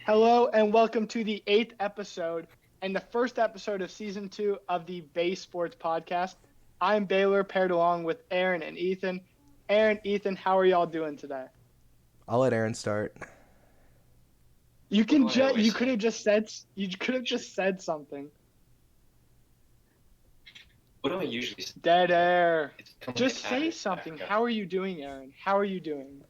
Hello and welcome to the 8th episode and the first episode of Season 2 of the BAE Sports Podcast. I'm Baylor, paired along with Aaron and Ethan. Aaron, Ethan, how are y'all doing today? I'll let Aaron start. You What do I always could have just said something. What do I usually say? Dead air. It's kind of Just like say added something. backup. How are you doing, Aaron? How are you doing?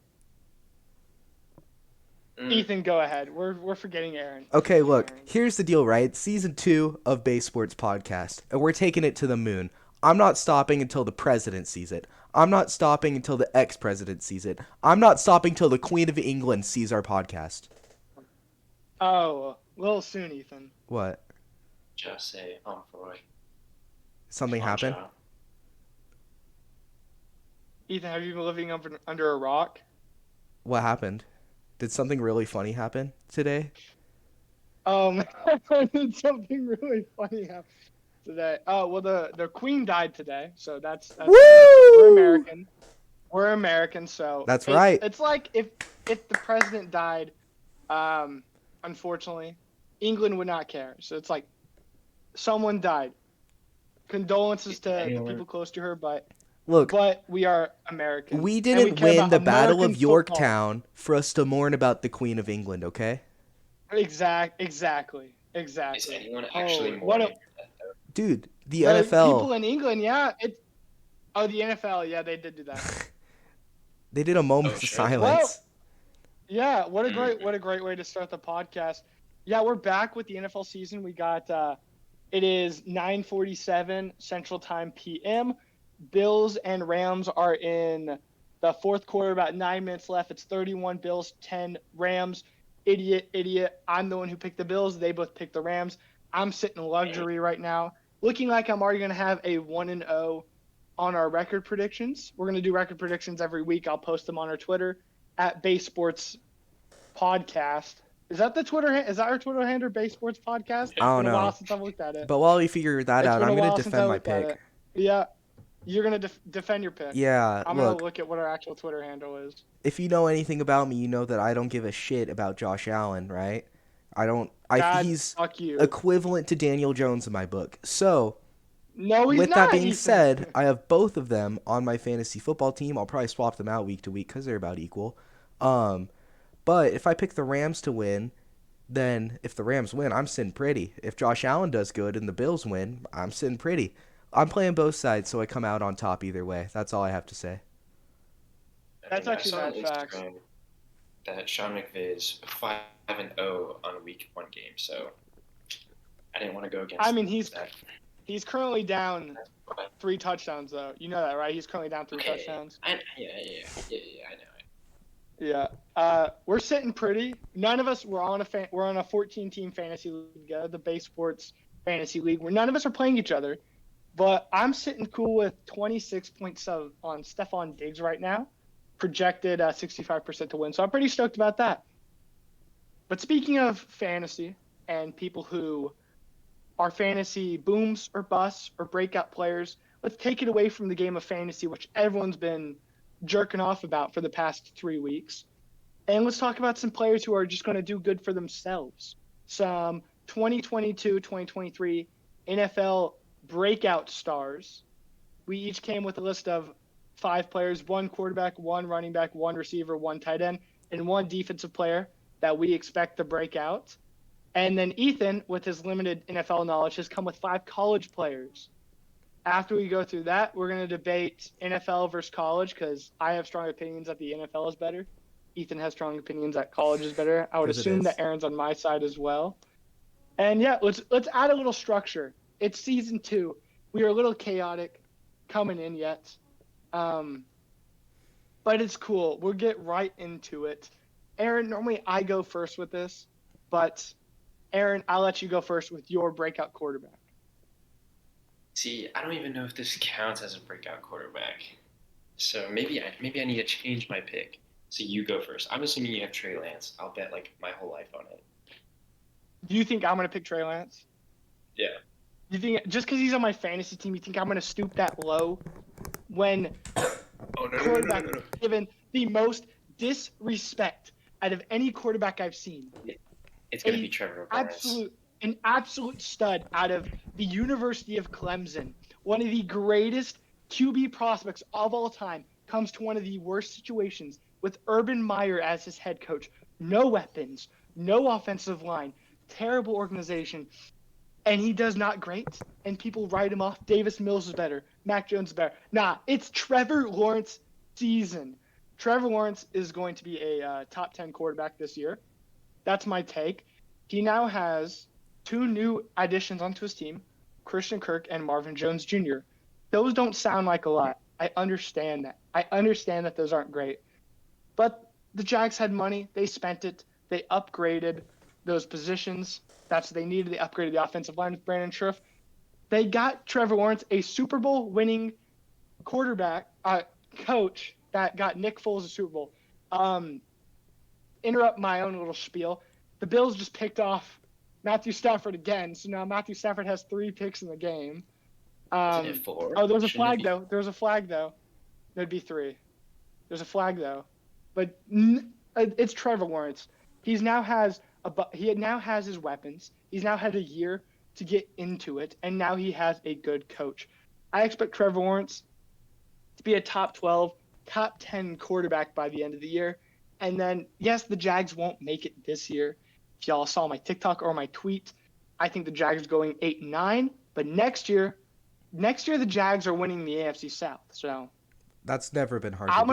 Mm. Ethan, go ahead. We're forgetting Aaron. Okay, look, Aaron. here's the deal, right? Season 2 of BAE Sports Podcast, and we're taking it to the moon. I'm not stopping until the president sees it. I'm not stopping until the ex-president sees it. I'm not stopping until the Queen of England sees our podcast. Oh, a little soon, Ethan. What? Just say Roy. Something happened? Ethan, have you been living under a rock? What happened? Did something really funny happen today? Did something really funny happen today? Oh, well, the Queen died today, so that's Woo! we're American. We're American, so That's right. It's like if the president died, unfortunately, England would not care. So it's like someone died. Condolences to the people close to her, but Look, we are American. we and didn't care win about the Battle American of Yorktown for us to mourn about the Queen of England, okay? Exactly. Is anyone actually what mourning? Dude, the The NFL, people in England, yeah. The NFL, yeah, they did do that. they did a moment Oh, of shit. silence. Yeah, what a great way to start the podcast. Yeah, we're back with the NFL season. We got it is 9:47 Central Time PM. Bills and Rams are in the fourth quarter, about 9 minutes left. It's 31 Bills, 10 Rams. Idiot. I'm the one who picked the Bills. They both picked the Rams. I'm sitting in luxury right now, looking like I'm already going to have a 1-0 on our record predictions. We're going to do record predictions every week. I'll post them on our Twitter at BAE Sports Podcast. Is that the Twitter? Is that our Twitter handle, BAE Sports Podcast? It's I don't been a while know. since I've looked at it. But while we figure that It's out, been a I'm going while to since I defend my looked at pick. it. Yeah, you're going to defend your pick. Yeah, I'm going look, to look at what our actual Twitter handle is. if you know anything about me, you know that I don't give a shit about Josh Allen, right? He's Fuck you. equivalent to Daniel Jones in my book. So, No, he's with not. that being Ethan. said, I have both of them on my fantasy football team. I'll probably swap them out week to week because they're about equal. But if I pick the Rams to win, then if the Rams win, I'm sitting pretty. If Josh Allen does good and the Bills win, I'm sitting pretty. I'm playing both sides, so I come out on top either way. That's all I have to say. That's actually I saw on bad facts. Instagram that Sean McVay is 5-0 on week 1 game, so I didn't want to go against. I mean, that. he's currently down 3 touchdowns, though. You know that, right? He's currently down 3 touchdowns. I know it. Yeah. We're sitting pretty. None of us we're on a 14-team fantasy league together, the BAE Sports Fantasy League, where none of us are playing each other. But I'm sitting cool with 26 points on Stephon Diggs right now, projected 65% to win. So I'm pretty stoked about that. But speaking of fantasy and people who are fantasy booms or busts or breakout players, let's take it away from the game of fantasy, which everyone's been jerking off about for the past 3 weeks. And let's talk about some players who are just going to do good for themselves. Some 2022-2023 NFL breakout stars. We each came with a list of 5 players, 1 quarterback, 1 running back, 1 receiver, 1 tight end, and 1 defensive player that we expect to break out. And then Ethan, with his limited NFL knowledge, has come with 5 college players. After we go through that, we're going to debate NFL versus college because I have strong opinions that the NFL is better. Ethan has strong opinions that college is better. I would 'Cause it assume is. that Aaron's on my side as well. And yeah, let's add a little structure. It's season 2. We are a little chaotic coming in yet. But it's cool. We'll get right into it. Aaron, normally I go first with this, but Aaron, I'll let you go first with your breakout quarterback. See, I don't even know if this counts as a breakout quarterback. So maybe I need to change my pick. So you go first. I'm assuming you have Trey Lance. I'll bet like my whole life on it. Do you think I'm going to pick Trey Lance? Yeah. You think just because he's on my fantasy team, you think I'm going to stoop that low when Oh no. quarterback is given the most disrespect out of any quarterback I've seen? It's going to be Trevor Lawrence. An absolute stud out of the University of Clemson. One of the greatest QB prospects of all time comes to one of the worst situations with Urban Meyer as his head coach. No weapons, no offensive line, terrible organization, and he does not great, and people write him off. Davis Mills is better. Mac Jones is better. Nah, it's Trevor Lawrence season. Trevor Lawrence is going to be a top 10 quarterback this year. That's my take. He now has 2 new additions onto his team, Christian Kirk and Marvin Jones Jr. Those don't sound like a lot. I understand that. I understand that those aren't great. But the Jags had money. They spent it. They upgraded those positions. That's what they needed. They upgraded the offensive line with Brandon Scherff. They got Trevor Lawrence, a Super Bowl winning quarterback, coach that got Nick Foles a Super Bowl. Interrupt my own little spiel. The Bills just picked off Matthew Stafford again. So now Matthew Stafford has 3 picks in the game. Isn't it 4? Oh, there's a flag, though. There's a flag, though. There'd be 3. There's a flag, though. But it's Trevor Lawrence. He now has his weapons. He's now had a year to get into it, and now he has a good coach. I expect Trevor Lawrence to be a top 12, top 10 quarterback by the end of the year. And then, yes, the Jags won't make it this year. If y'all saw my TikTok or my tweet, I think the Jags are going 8-9. But next year the Jags are winning the AFC South. So that's never been hard I'm to do.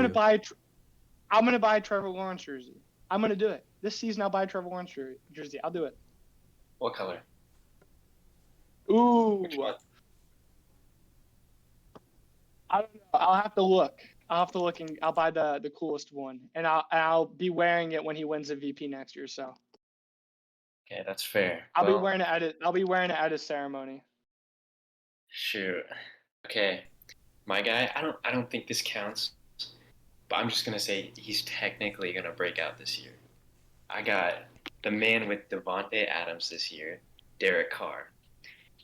I'm gonna buy a Trevor Lawrence jersey. I'm gonna do it this season. I'll buy a Trevor Lawrence jersey. I'll do it. What color? Ooh. Which one? I don't know. I'll have to look. And I'll buy the coolest one, and I'll be wearing it when he wins MVP next year. So. Okay, that's fair. I'll be wearing it at his ceremony. Shoot. Okay, my guy. I don't think this counts, but I'm just gonna say he's technically gonna break out this year. I got the man with Devontae Adams this year, Derek Carr.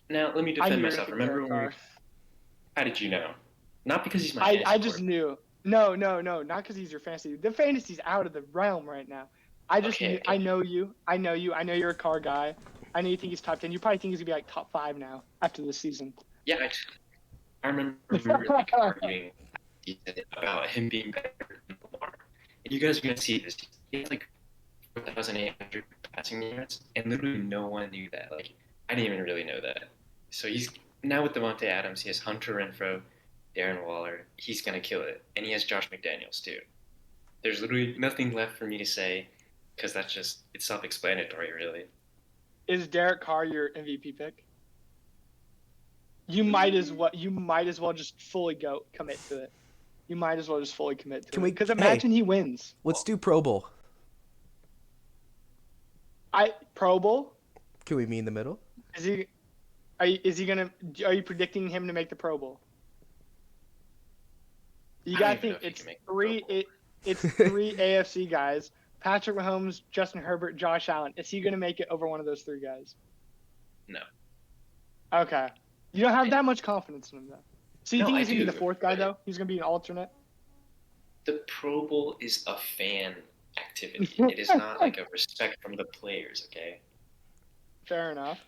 Now let me defend myself. Remember how did you know? Not because he's my. I just knew. No, not because he's your fantasy. The fantasy's out of the realm right now. I just knew. I know you. I know you're a Carr guy. I know you think he's top 10. You probably think he's gonna be like top 5 now after this season. Yeah, I remember we were like arguing about him being better than Lamar. And you guys are gonna see this. He has like 4,800 passing yards, and literally no one knew that. Like I didn't even really know that. So he's now with Devontae Adams. He has Hunter Renfrow, Darren Waller. He's gonna kill it, and he has Josh McDaniels too. There's literally nothing left for me to say. Because it's self-explanatory, really. Is Derek Carr your MVP pick? You might as well just fully commit to it. You might as well just fully commit to it. Because imagine he wins. Let's do Pro Bowl. Pro Bowl? Can we meet in the middle? Are you predicting him to make the Pro Bowl? You gotta think it's 3 AFC guys. Patrick Mahomes, Justin Herbert, Josh Allen. Is he going to make it over one of those 3 guys? No. Okay. You don't have that much confidence in him, though. So you think he's going to be the 4th guy, though? He's going to be an alternate? The Pro Bowl is a fan activity. It is not like a respect from the players, okay? Fair enough.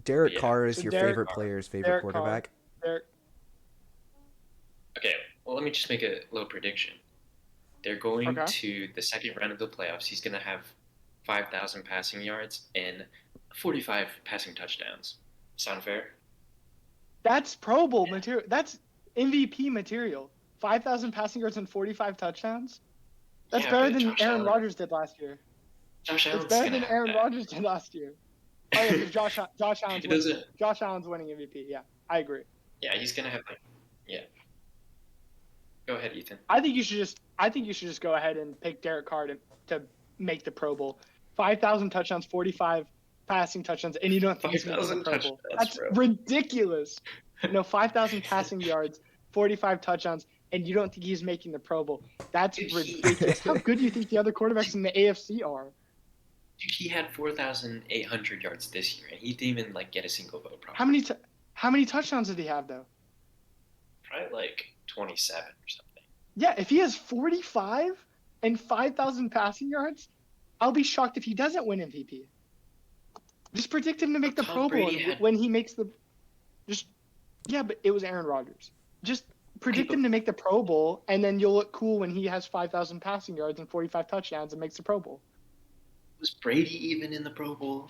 Derek Carr is your favorite player's favorite quarterback? Okay, well, let me just make a little prediction. They're going to the second round of the playoffs. He's going to have 5,000 passing yards and 45 passing touchdowns. Sound fair? That's Pro Bowl material. That's MVP material. 5,000 passing yards and 45 touchdowns? That's better than Aaron Rodgers did last year. Josh Allen's better than Aaron Rodgers did last year. Oh, yeah, because Josh Allen's winning MVP. Yeah, I agree. Yeah, he's going to have Go ahead, Ethan. I think you should just go ahead and pick Derek Carr to make the Pro Bowl. 5,000 touchdowns, 45 passing touchdowns, and you don't think he's making the Pro Bowl. That's ridiculous. 5,000 passing yards, 45 touchdowns, and you don't think he's making the Pro Bowl. That's ridiculous. How good do you think the other quarterbacks in the AFC are? Dude, he had 4,800 yards this year, and he didn't even get a single vote. Probably. How many touchdowns did he have though? Probably 27 or something. Yeah, if he has 45 and 5,000 passing yards, I'll be shocked if he doesn't win MVP. Just predict him to make the Tom Pro Bowl Brady and had- when he makes the. Yeah, but it was Aaron Rodgers. Just predict him to make the Pro Bowl, and then you'll look cool when he has 5,000 passing yards and 45 touchdowns and makes the Pro Bowl. Was Brady even in the Pro Bowl?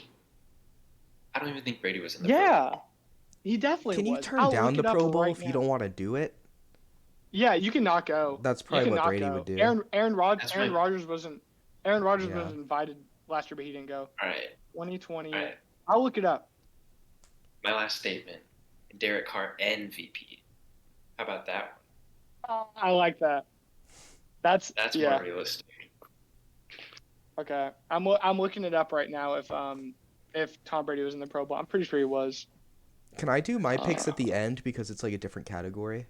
I don't even think Brady was in the Pro Bowl. Yeah, he definitely Can you was. turn I'll down look the it up Pro Bowl right if you now. don't want to do it? Yeah, you can not go. That's You probably can what not Brady go. would do. Aaron That's Rodgers wasn't. Aaron Rodgers Yeah. was invited last year, but he didn't go. All right. 2020. All right. I'll look it up. My last statement: Derek Carr MVP. How about that one? I like that. That's yeah. more realistic. Okay, I'm looking it up right now. If Tom Brady was in the Pro Bowl, I'm pretty sure he was. Can I do my picks at the end because it's like a different category?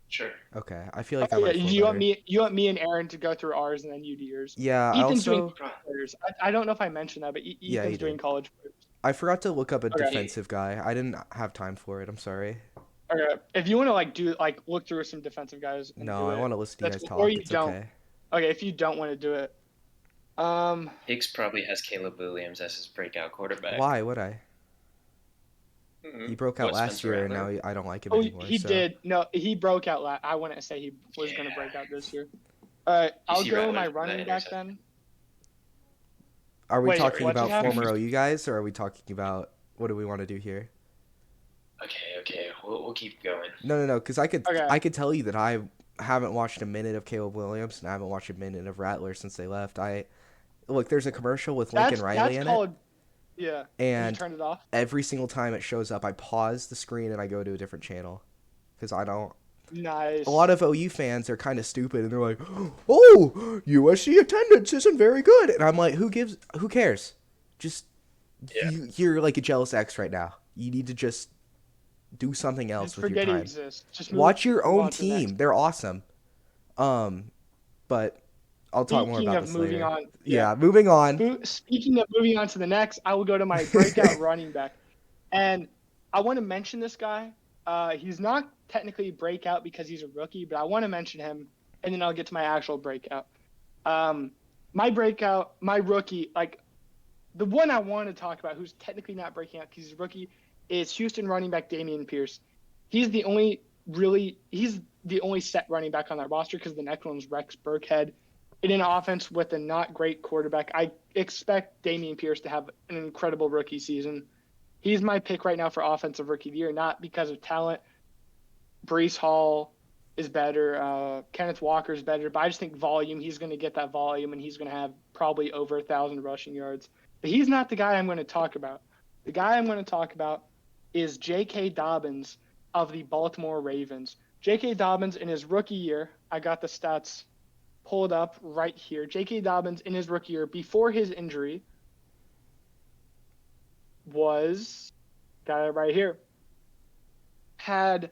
Sure. Okay, I feel like Oh, that yeah, might feel you want me and Aaron to go through ours and then you do yours. Yeah, Ethan's doing also players. I don't know if I mentioned that, but Yeah, Ethan's you doing did. college players. I forgot to look up a Okay. defensive guy. I didn't have time for it. I'm sorry. Okay, if you want to look through some defensive guys. And No, do I it, want to listen to you that's guys cool. talk. Or you It's don't. okay. Okay, if you don't want to do it, Hicks probably has Caleb Williams as his breakout quarterback. Why would I? Mhm. He broke out What, last Spencer year, and Rattler? now I don't like him oh, anymore. he so. did. No, he broke out. I wouldn't say he was going to break out this year. All right, You I'll see go Rattler my for that running back interception. then. Are we Wait, talking what'd you about have? former OU guys, or are we talking about what do we want to do here? Okay. We'll keep going. No, because I could Okay. I could tell you that I haven't watched a minute of Caleb Williams and I haven't watched a minute of Rattler since they left. Look, there's a commercial with Lincoln Riley in it, Yeah. and you turned it off. every single time it shows up, I pause the screen and I go to a different channel because I don't. Nice. A lot of OU fans are kind of stupid and they're like, "Oh, USC attendance isn't very good," and I'm like, "Who cares? Just Yeah. you're like a jealous ex right now. You need to just do something else Just with your forget he time. exists. Just Watch your move own on to the next. team. They're awesome." But I'll talk more Speaking about of this moving later. on, Yeah, moving on. Speaking of moving on to the next, I will go to my breakout running back, and I want to mention this guy. He's not technically breakout because he's a rookie, but I want to mention him, and then I'll get to my actual breakout. My rookie, like the one I want to talk about, who's technically not breaking out because he's a rookie, is Houston running back Dameon Pierce. He's the only set running back on that roster because the next one's Rex Burkhead. In an offense with a not great quarterback, I expect Dameon Pierce to have an incredible rookie season. He's my pick right now for Offensive Rookie of the Year, not because of talent. Breece Hall is better. Kenneth Walker is better, but I just think volume. He's going to get that volume, and he's going to have probably over 1,000 rushing yards. But he's not the guy I'm going to talk about. The guy I'm going to talk about is J.K. Dobbins of the Baltimore Ravens. J.K. Dobbins in his rookie year, I got the stats pulled up right here. J.K. Dobbins in his rookie year before his injury got it right here, had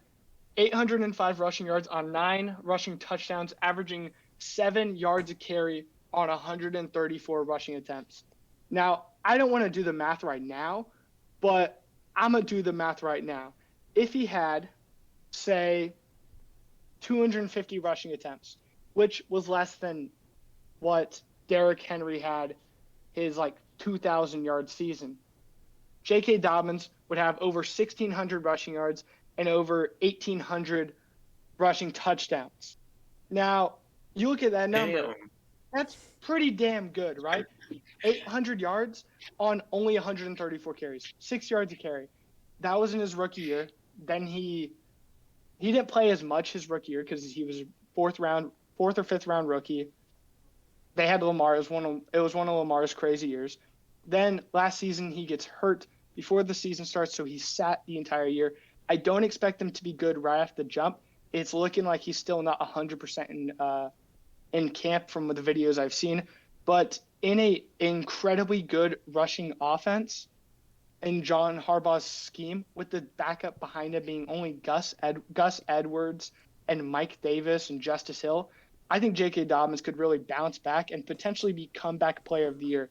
805 rushing yards on 9 rushing touchdowns, averaging 7 yards a carry on 134 rushing attempts. Now, I don't want to do the math right now, but I'm going to do the math right now. If he had, say, 250 rushing attempts, which was less than what Derrick Henry had his 2,000-yard season, J.K. Dobbins would have over 1,600 rushing yards and over 1,800 rushing touchdowns. Now, you look at that number, Damn. that's pretty damn good, right? 800 yards on only 134 carries, 6 yards a carry. That was in his rookie year. Then he didn't play as much his rookie year because he was a fourth or fifth round rookie. They had Lamar. It was one of Lamar's crazy years. Then last season he gets hurt before the season starts, so he sat the entire year. I don't expect him to be good right off the jump. It's looking like he's still not 100% in camp from the videos I've seen. But in a incredibly good rushing offense, in John Harbaugh's scheme, with the backup behind him being only Gus Edwards and Mike Davis and Justice Hill, I think J.K. Dobbins could really bounce back and potentially be comeback player of the year.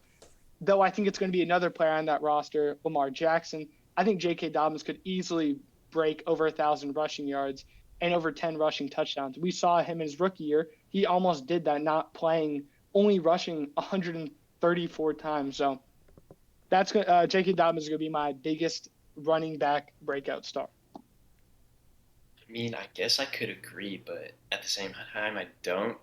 Though I think it's going to be another player on that roster, Lamar Jackson. I think J.K. Dobbins could easily break over 1,000 rushing yards and over 10 rushing touchdowns. We saw him in his rookie year. He almost did that, not playing, only rushing 134 times. So That's J.K. Dobbin is going to be my biggest running back breakout star. I mean, I guess I could agree, but at the same time, I don't.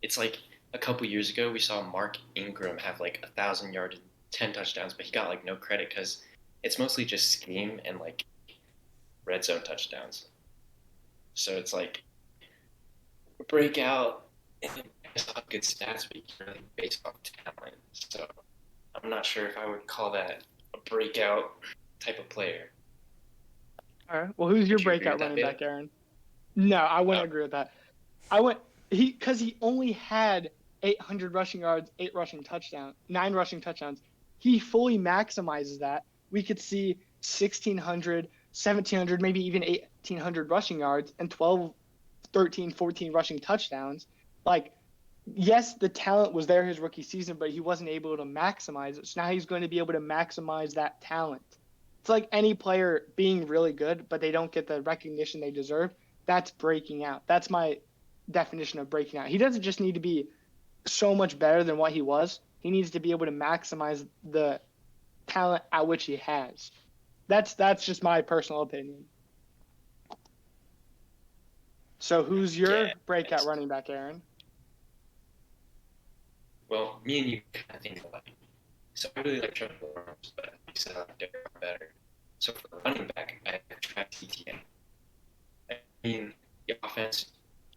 It's like a couple years ago, we saw Mark Ingram have like 1,000 yards and 10 touchdowns, but he got like no credit because it's mostly just scheme and like red zone touchdowns. So it's like breakout. It's not good stats, but you can really base off talent. So I'm not sure if I would call that a breakout type of player. All right. Well, who's your Would you agree breakout with that, running back, Bailey? Aaron? No, I wouldn't Oh. agree with that. Because he only had 800 rushing yards, 9 rushing touchdowns. He fully maximizes that. We could see 1,600, 1,700, maybe even 1,800 rushing yards and 12, 13, 14 rushing touchdowns. Like, yes, the talent was there his rookie season, but he wasn't able to maximize it. So now he's going to be able to maximize that talent. It's like any player being really good, but they don't get the recognition they deserve. That's breaking out. That's my definition of breaking out. He doesn't just need to be so much better than what he was. He needs to be able to maximize the talent at which he has. That's just my personal opinion. So who's your breakout running back, Aaron? Well, me and you kind of think alike. So I really like Trevor Lawrence, but you said I like Derek Carr better. So for running back, I have Travis Etienne. I mean, the offense.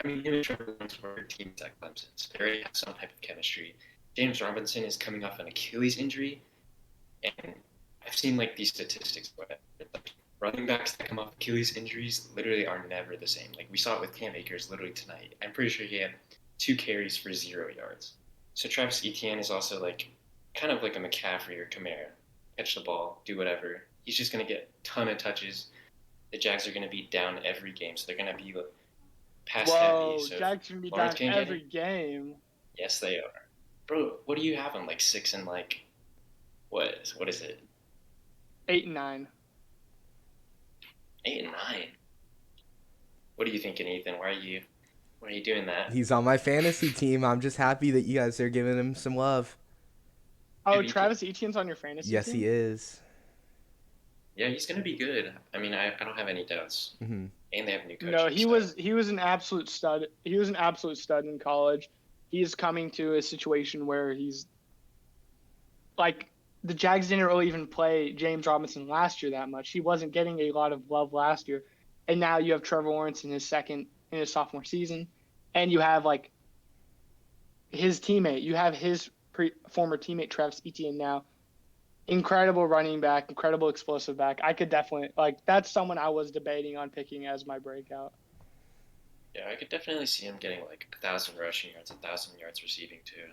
I mean, him and Trevor Lawrence were teams at Clemson, so they already have some type of chemistry. James Robinson is coming off an Achilles injury, and I've seen like these statistics where like running backs that come off Achilles injuries literally are never the same. Like we saw it with Cam Akers literally tonight. I'm pretty sure he had 2 carries for 0 yards. So Travis Etienne is also like kind of like a McCaffrey or Kamara. Catch the ball, do whatever. He's just going to get a ton of touches. The Jags are going to be down every game, so they're going to be pass heavy. So Jags going to be Lawrence down can't get every it. game. Yes, they are. Bro, what do you have on like 6 and like what is it? 8 and 9. 8 and 9. What are you thinking, Ethan? Why are you doing that? He's on my fantasy team. I'm just happy that you guys are giving him some love. Oh, Dude, Travis Etienne's on your fantasy Yes, team? he is. Yeah, he's gonna be good. I mean, I don't have any doubts. Mm-hmm. And they have new coaches. No, he was an absolute stud. He was an absolute stud in college. He's coming to a situation where he's like the Jags didn't really even play James Robinson last year that much. He wasn't getting a lot of love last year, and now you have Trevor Lawrence in his sophomore season, and you have like his teammate. You have his former teammate Travis Etienne now. Incredible running back, incredible explosive back. I could definitely that's someone I was debating on picking as my breakout. Yeah, I could definitely see him getting like 1,000 rushing yards, 1,000 yards receiving too.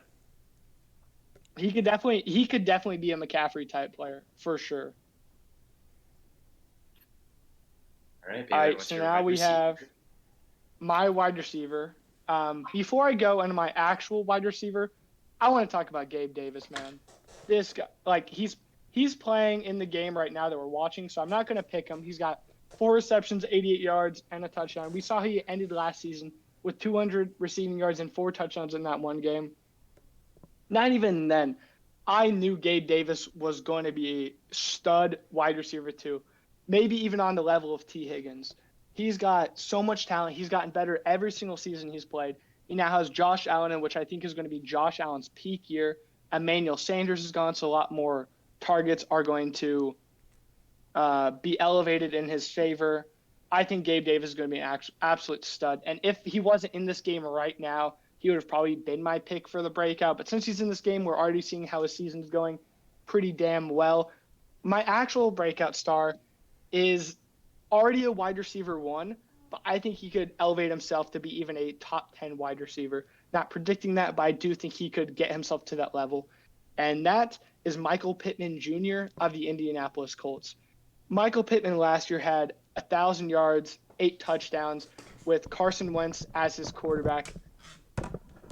He could definitely be a McCaffrey type player for sure. All right, All right, what's so your now wide we receiver? have my wide receiver. Before I go into my actual wide receiver, I want to talk about Gabe Davis, man. This guy, he's playing in the game right now that we're watching, so I'm not going to pick him. He's got 4 receptions, 88 yards, and a touchdown. We saw he ended last season with 200 receiving yards and 4 touchdowns in that one game. Not even then, I knew Gabe Davis was going to be a stud wide receiver too, maybe even on the level of T. Higgins. He's got so much talent. He's gotten better every single season he's played. He now has Josh Allen, which I think is going to be Josh Allen's peak year. Emmanuel Sanders is gone, so a lot more targets are going to be elevated in his favor. I think Gabe Davis is going to be an absolute stud. And if he wasn't in this game right now, he would have probably been my pick for the breakout. But since he's in this game, we're already seeing how his season's going pretty damn well. My actual breakout star is already a wide receiver 1, but I think he could elevate himself to be even a top 10 wide receiver. Not predicting that, but I do think he could get himself to that level. And that is Michael Pittman Jr. of the Indianapolis Colts. Michael Pittman last year had 1,000 yards, 8 touchdowns with Carson Wentz as his quarterback.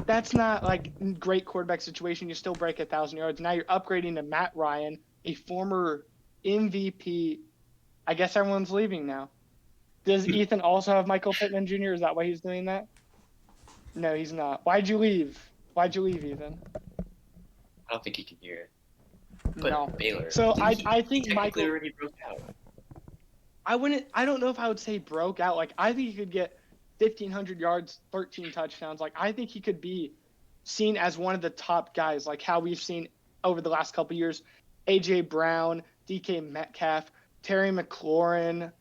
That's not like great quarterback situation. You still break 1,000 yards. Now you're upgrading to Matt Ryan, a former MVP. I guess everyone's leaving now. Does Ethan also have Michael Pittman Jr.? Is that why he's doing that? No, he's not. Why'd you leave? Ethan? I don't think he can hear it. But No. Baylor. So didn't I he think technically Michael. already broke out. I don't know if I would say broke out. Like, I think he could get 1,500 yards, 13 touchdowns. Like, I think he could be seen as one of the top guys, like how we've seen over the last couple of years. A.J. Brown, DK Metcalf, Terry McLaurin,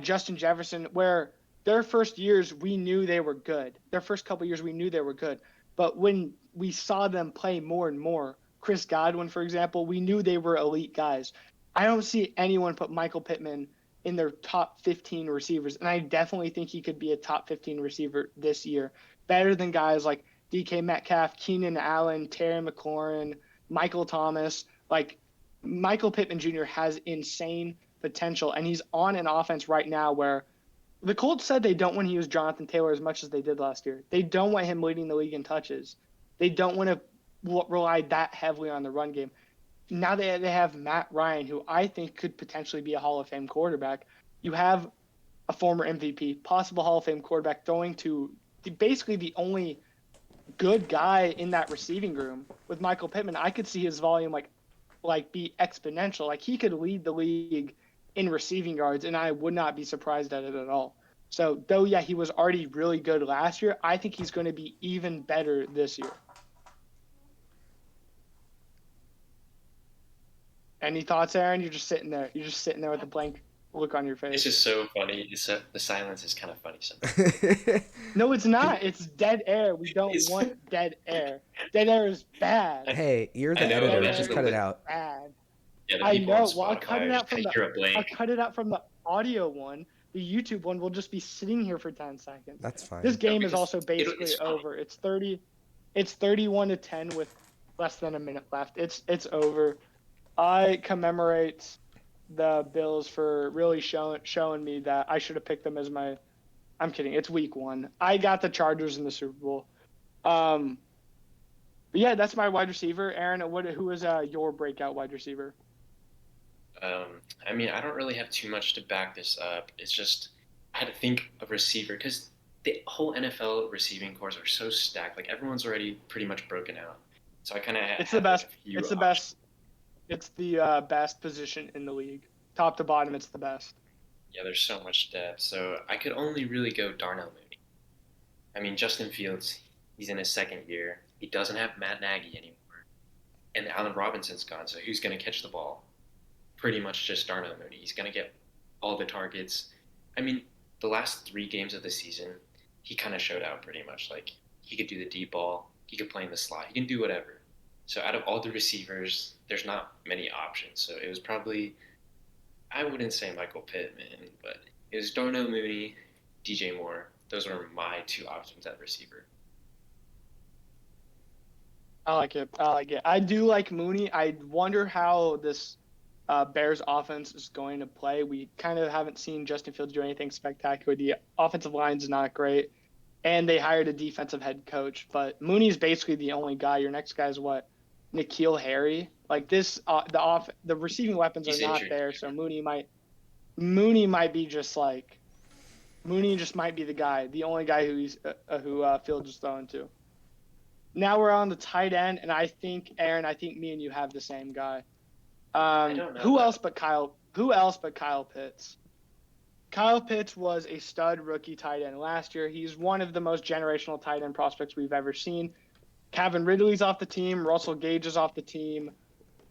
Justin Jefferson, where their first years we knew they were good. Their first couple of years we knew they were good. But when we saw them play more and more, Chris Godwin, for example, we knew they were elite guys. I don't see anyone put Michael Pittman in their top 15 receivers, and I definitely think he could be a top 15 receiver this year, better than guys like DK Metcalf, Keenan Allen, Terry McLaurin, Michael Thomas. Like, Michael Pittman Jr. has insane potential, and he's on an offense right now where the Colts said they don't want to use Jonathan Taylor as much as they did last year. They don't want him leading the league in touches. They don't want to rely that heavily on the run game. Now they have Matt Ryan, who I think could potentially be a Hall of Fame quarterback. You have a former MVP, possible Hall of Fame quarterback, throwing to basically the only good guy in that receiving room with Michael Pittman. I could see his volume like be exponential. Like, he could lead the league in receiving yards, and I would not be surprised at it at all. So, though, yeah, he was already really good last year, I think he's going to be even better this year. Any thoughts, Aaron? You're just sitting there. You're just sitting there with a blank look on your face. It's just so funny. The silence is kind of funny sometimes. No, it's not. It's dead air. We don't want dead air. Dead air is bad. Hey, you're the know, editor. Dead Just air cut it is out. bad. Yeah, the I people know. on Well, I'll Spotify cut it are out just from gonna hear a blank. I'll cut it out from the audio one. The YouTube one will just be sitting here for 10 seconds. That's fine. This game is because also basically it's funny. over. It's 31-10 with less than a minute left. It's over. I commemorate the Bills for really showing me that I should have picked them as my. I'm kidding. It's week 1. I got the Chargers in the Super Bowl. But yeah, that's my wide receiver. Aaron, who is your breakout wide receiver? I mean, I don't really have too much to back this up. It's just I had to think of receiver because the whole NFL receiving cores are so stacked. Like, everyone's already pretty much broken out. So I kind of It's the best. It's the best. It's the best position in the league. Top to bottom, it's the best. Yeah, there's so much depth. So I could only really go Darnell Mooney. I mean, Justin Fields, he's in his second year. He doesn't have Matt Nagy anymore. And Allen Robinson's gone, so who's going to catch the ball? Pretty much just Darnell Mooney. He's going to get all the targets. I mean, the last 3 games of the season, he kind of showed out pretty much. Like, he could do the deep ball. He could play in the slot. He can do whatever. So out of all the receivers, there's not many options. So it was probably, I wouldn't say Michael Pittman, but it was Darnell Mooney, DJ Moore. Those were my 2 options at receiver. I like it. I do like Mooney. I wonder how this Bears offense is going to play. We kind of haven't seen Justin Fields do anything spectacular. The offensive line's not great, and they hired a defensive head coach. But Mooney's basically the only guy. Your next guy is what? N'Keal Harry. Like, this, the receiving weapons He's are not injured. there, so Mooney might be just like, Mooney just might be the guy, the only guy who Fields is throwing to. Now we're on the tight end, and I think, Aaron, me and you have the same guy. I don't know Who that. else but Kyle Pitts? Kyle Pitts was a stud rookie tight end last year. He's one of the most generational tight end prospects we've ever seen. Calvin Ridley's off the team. Russell Gage is off the team.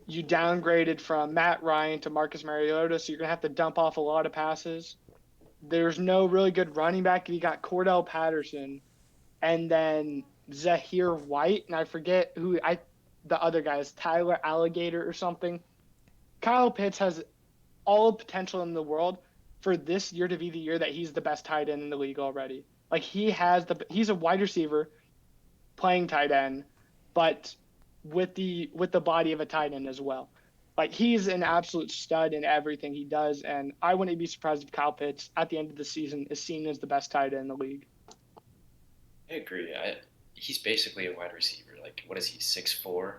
You downgraded from Matt Ryan to Marcus Mariota, so you're going to have to dump off a lot of passes. There's no really good running back. You got Cordell Patterson and then Zahir White, and I forget the other guy is, Tyler Alligator or something. Kyle Pitts has all the potential in the world for this year to be the year that he's the best tight end in the league already. Like, he's a wide receiver playing tight end, but with the body of a tight end as well. Like, he's an absolute stud in everything he does, and I wouldn't be surprised if Kyle Pitts at the end of the season is seen as the best tight end in the league. I agree. He's basically a wide receiver. Like, what is he, 6'4"?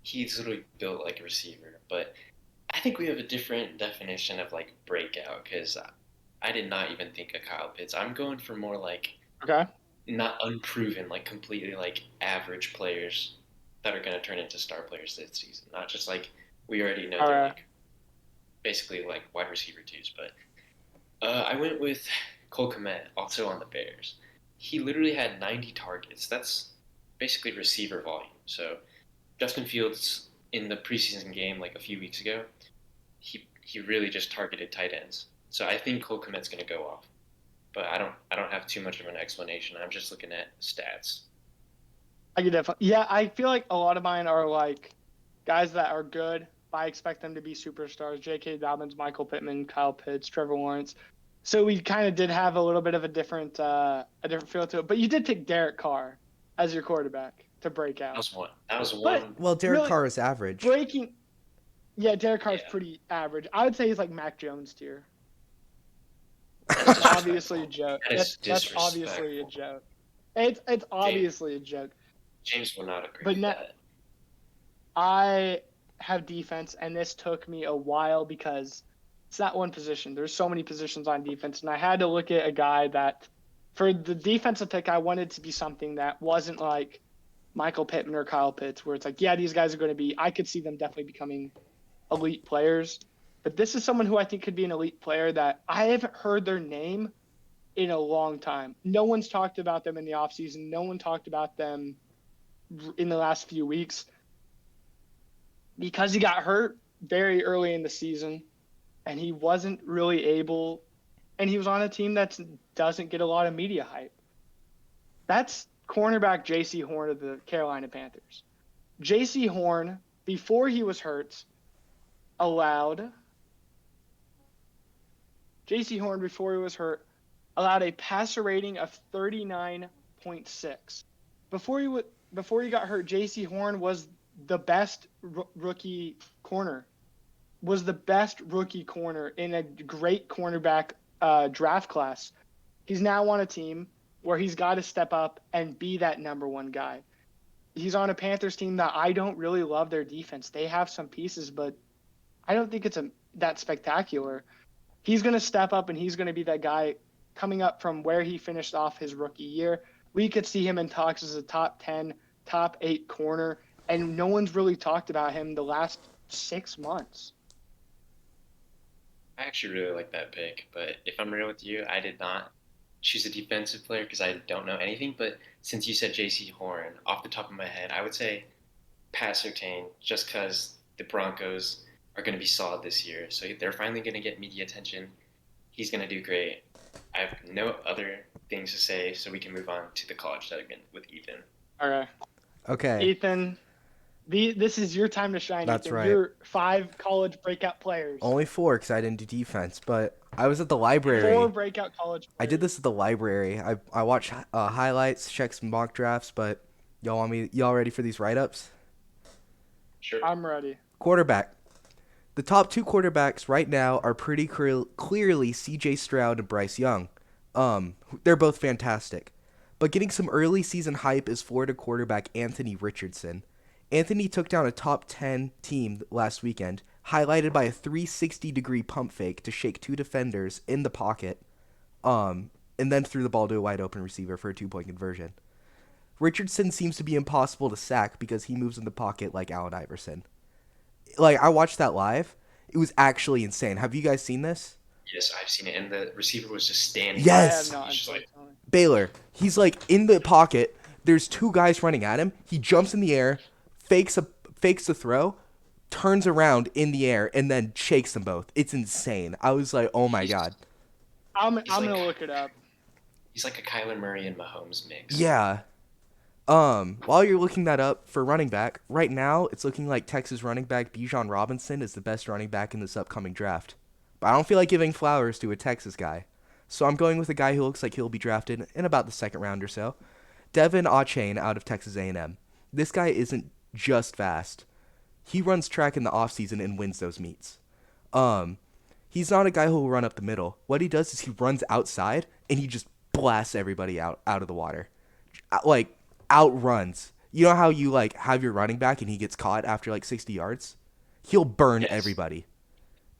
He's literally built like a receiver. But I think we have a different definition of, like, breakout, because I did not even think of Kyle Pitts. I'm going for more, like, Okay. not unproven, like, completely, like, average players that are going to turn into star players this season. Not just, like, We already know All they're right. basically wide receiver twos, but I went with Cole Kmet, also on the Bears. He literally had 90 targets. That's basically receiver volume. So Justin Fields in the preseason game a few weeks ago, he really just targeted tight ends. So I think Cole Kmet's going to go off. But I don't have too much of an explanation. I'm just looking at stats. I could definitely. Yeah, I feel like a lot of mine are guys that are good. I expect them to be superstars. J.K. Dobbins, Michael Pittman, Kyle Pitts, Trevor Lawrence. So we kind of did have a little bit of a different feel to it. But you did pick Derek Carr as your quarterback to break out. That was But one. Well, Derek really, Carr is average. Yeah, Derek Carr is pretty average. I would say he's like Mac Jones tier. That's Obviously a joke. That's obviously a joke. It's obviously a joke. James will not agree But with that. I have defense, and this took me a while because it's not one position. There's so many positions on defense, and I had to look at a guy that, for the defensive pick, I wanted to be something that wasn't like Michael Pittman or Kyle Pitts, where it's like, yeah, these guys are going to be. I could see them definitely becoming elite players, but this is someone who I think could be an elite player that I haven't heard their name in a long time. No one's talked about them in the offseason. No one talked about them in the last few weeks because he got hurt very early in the season and he wasn't really able, and he was on a team that doesn't get a lot of media hype. That's cornerback J.C. Horn of the Carolina Panthers. J.C. Horn, before he was hurt, allowed a passer rating of 39.6. Before he got hurt, J.C. Horn was the best rookie corner in a great cornerback draft class. He's now on a team where he's got to step up and be that number one guy. He's on a Panthers team that I don't really love their defense. They have some pieces, but I don't think it's that spectacular. He's going to step up, and he's going to be that guy coming up from where he finished off his rookie year. We could see him in talks as a top 10, top 8 corner, and no one's really talked about him the last 6 months. I actually really like that pick, but if I'm real with you, I did not choose a defensive player because I don't know anything. But since you said J.C. Horn, off the top of my head, I would say Pat Surtain, just because the Broncos are going to be solid this year. So they're finally going to get media attention. He's going to do great. I have no other things to say, so we can move on to the college segment with Ethan. All right. Okay. Ethan, this is your time to shine. That's Ethan. right. You're 5 college breakout players. Only 4 because I didn't do defense, but I was at the library. 4 breakout college players. I did this at the library. I watched highlights, checked some mock drafts, but y'all ready for these write-ups? Sure. I'm ready. Quarterback. The top 2 quarterbacks right now are pretty clearly C.J. Stroud and Bryce Young. They're both fantastic. But getting some early season hype is Florida quarterback Anthony Richardson. Anthony took down a top 10 team last weekend, highlighted by a 360-degree pump fake to shake 2 defenders in the pocket, and then threw the ball to a wide-open receiver for a 2-point conversion. Richardson seems to be impossible to sack because he moves in the pocket like Allen Iverson. I watched that live. It was actually insane. Have you guys seen this? Yes, I've seen it, and the receiver was just standing. Yes! I have not, He's just Baylor. He's in the pocket. There's 2 guys running at him. He jumps in the air, fakes a throw, turns around in the air, and then shakes them both. It's insane. I was like, oh my god. I'm gonna look it up. He's like a Kyler Murray and Mahomes mix. Yeah. While you're looking that up for running back, right now it's looking like Texas running back Bijan Robinson is the best running back in this upcoming draft. But I don't feel like giving flowers to a Texas guy. So I'm going with a guy who looks like he'll be drafted in about the 2nd round or so. Devin Achane out of Texas A&M. This guy isn't just fast. He runs track in the offseason and wins those meets. He's not a guy who will run up the middle. What he does is he runs outside and he just blasts everybody out of the water. Outruns. You know how you have your running back and he gets caught after 60 yards? He'll burn everybody.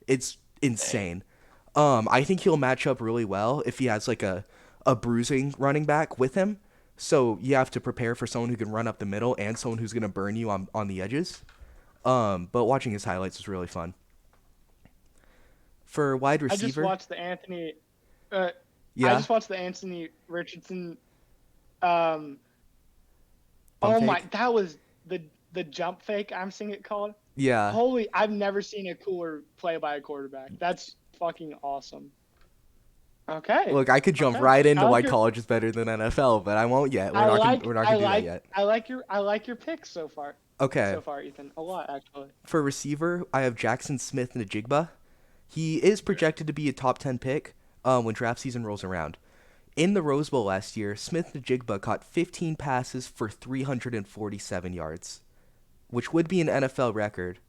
It's insane. I think he'll match up really well if he has a bruising running back with him. So you have to prepare for someone who can run up the middle and someone who's going to burn you on the edges. But watching his highlights was really fun. For wide I just receiver, watched the Anthony. I yeah, just watched the Anthony Richardson. Um, pump oh my, fake. that was the jump fake. I'm seeing it called. Yeah. Holy, I've never seen a cooler play by a quarterback. That's fucking awesome. Okay. Look, I could jump Okay. right into I why like your college is better than NFL, but I won't yet. I We're like not I gonna do that like yet. I like your picks so far. Okay. So far, Ethan. A lot actually. For receiver, I have Jackson Smith and Najigba. He is projected to be a top 10 pick when draft season rolls around. In the Rose Bowl last year, Smith Najigba caught 15 passes for 347 yards, which would be an NFL record,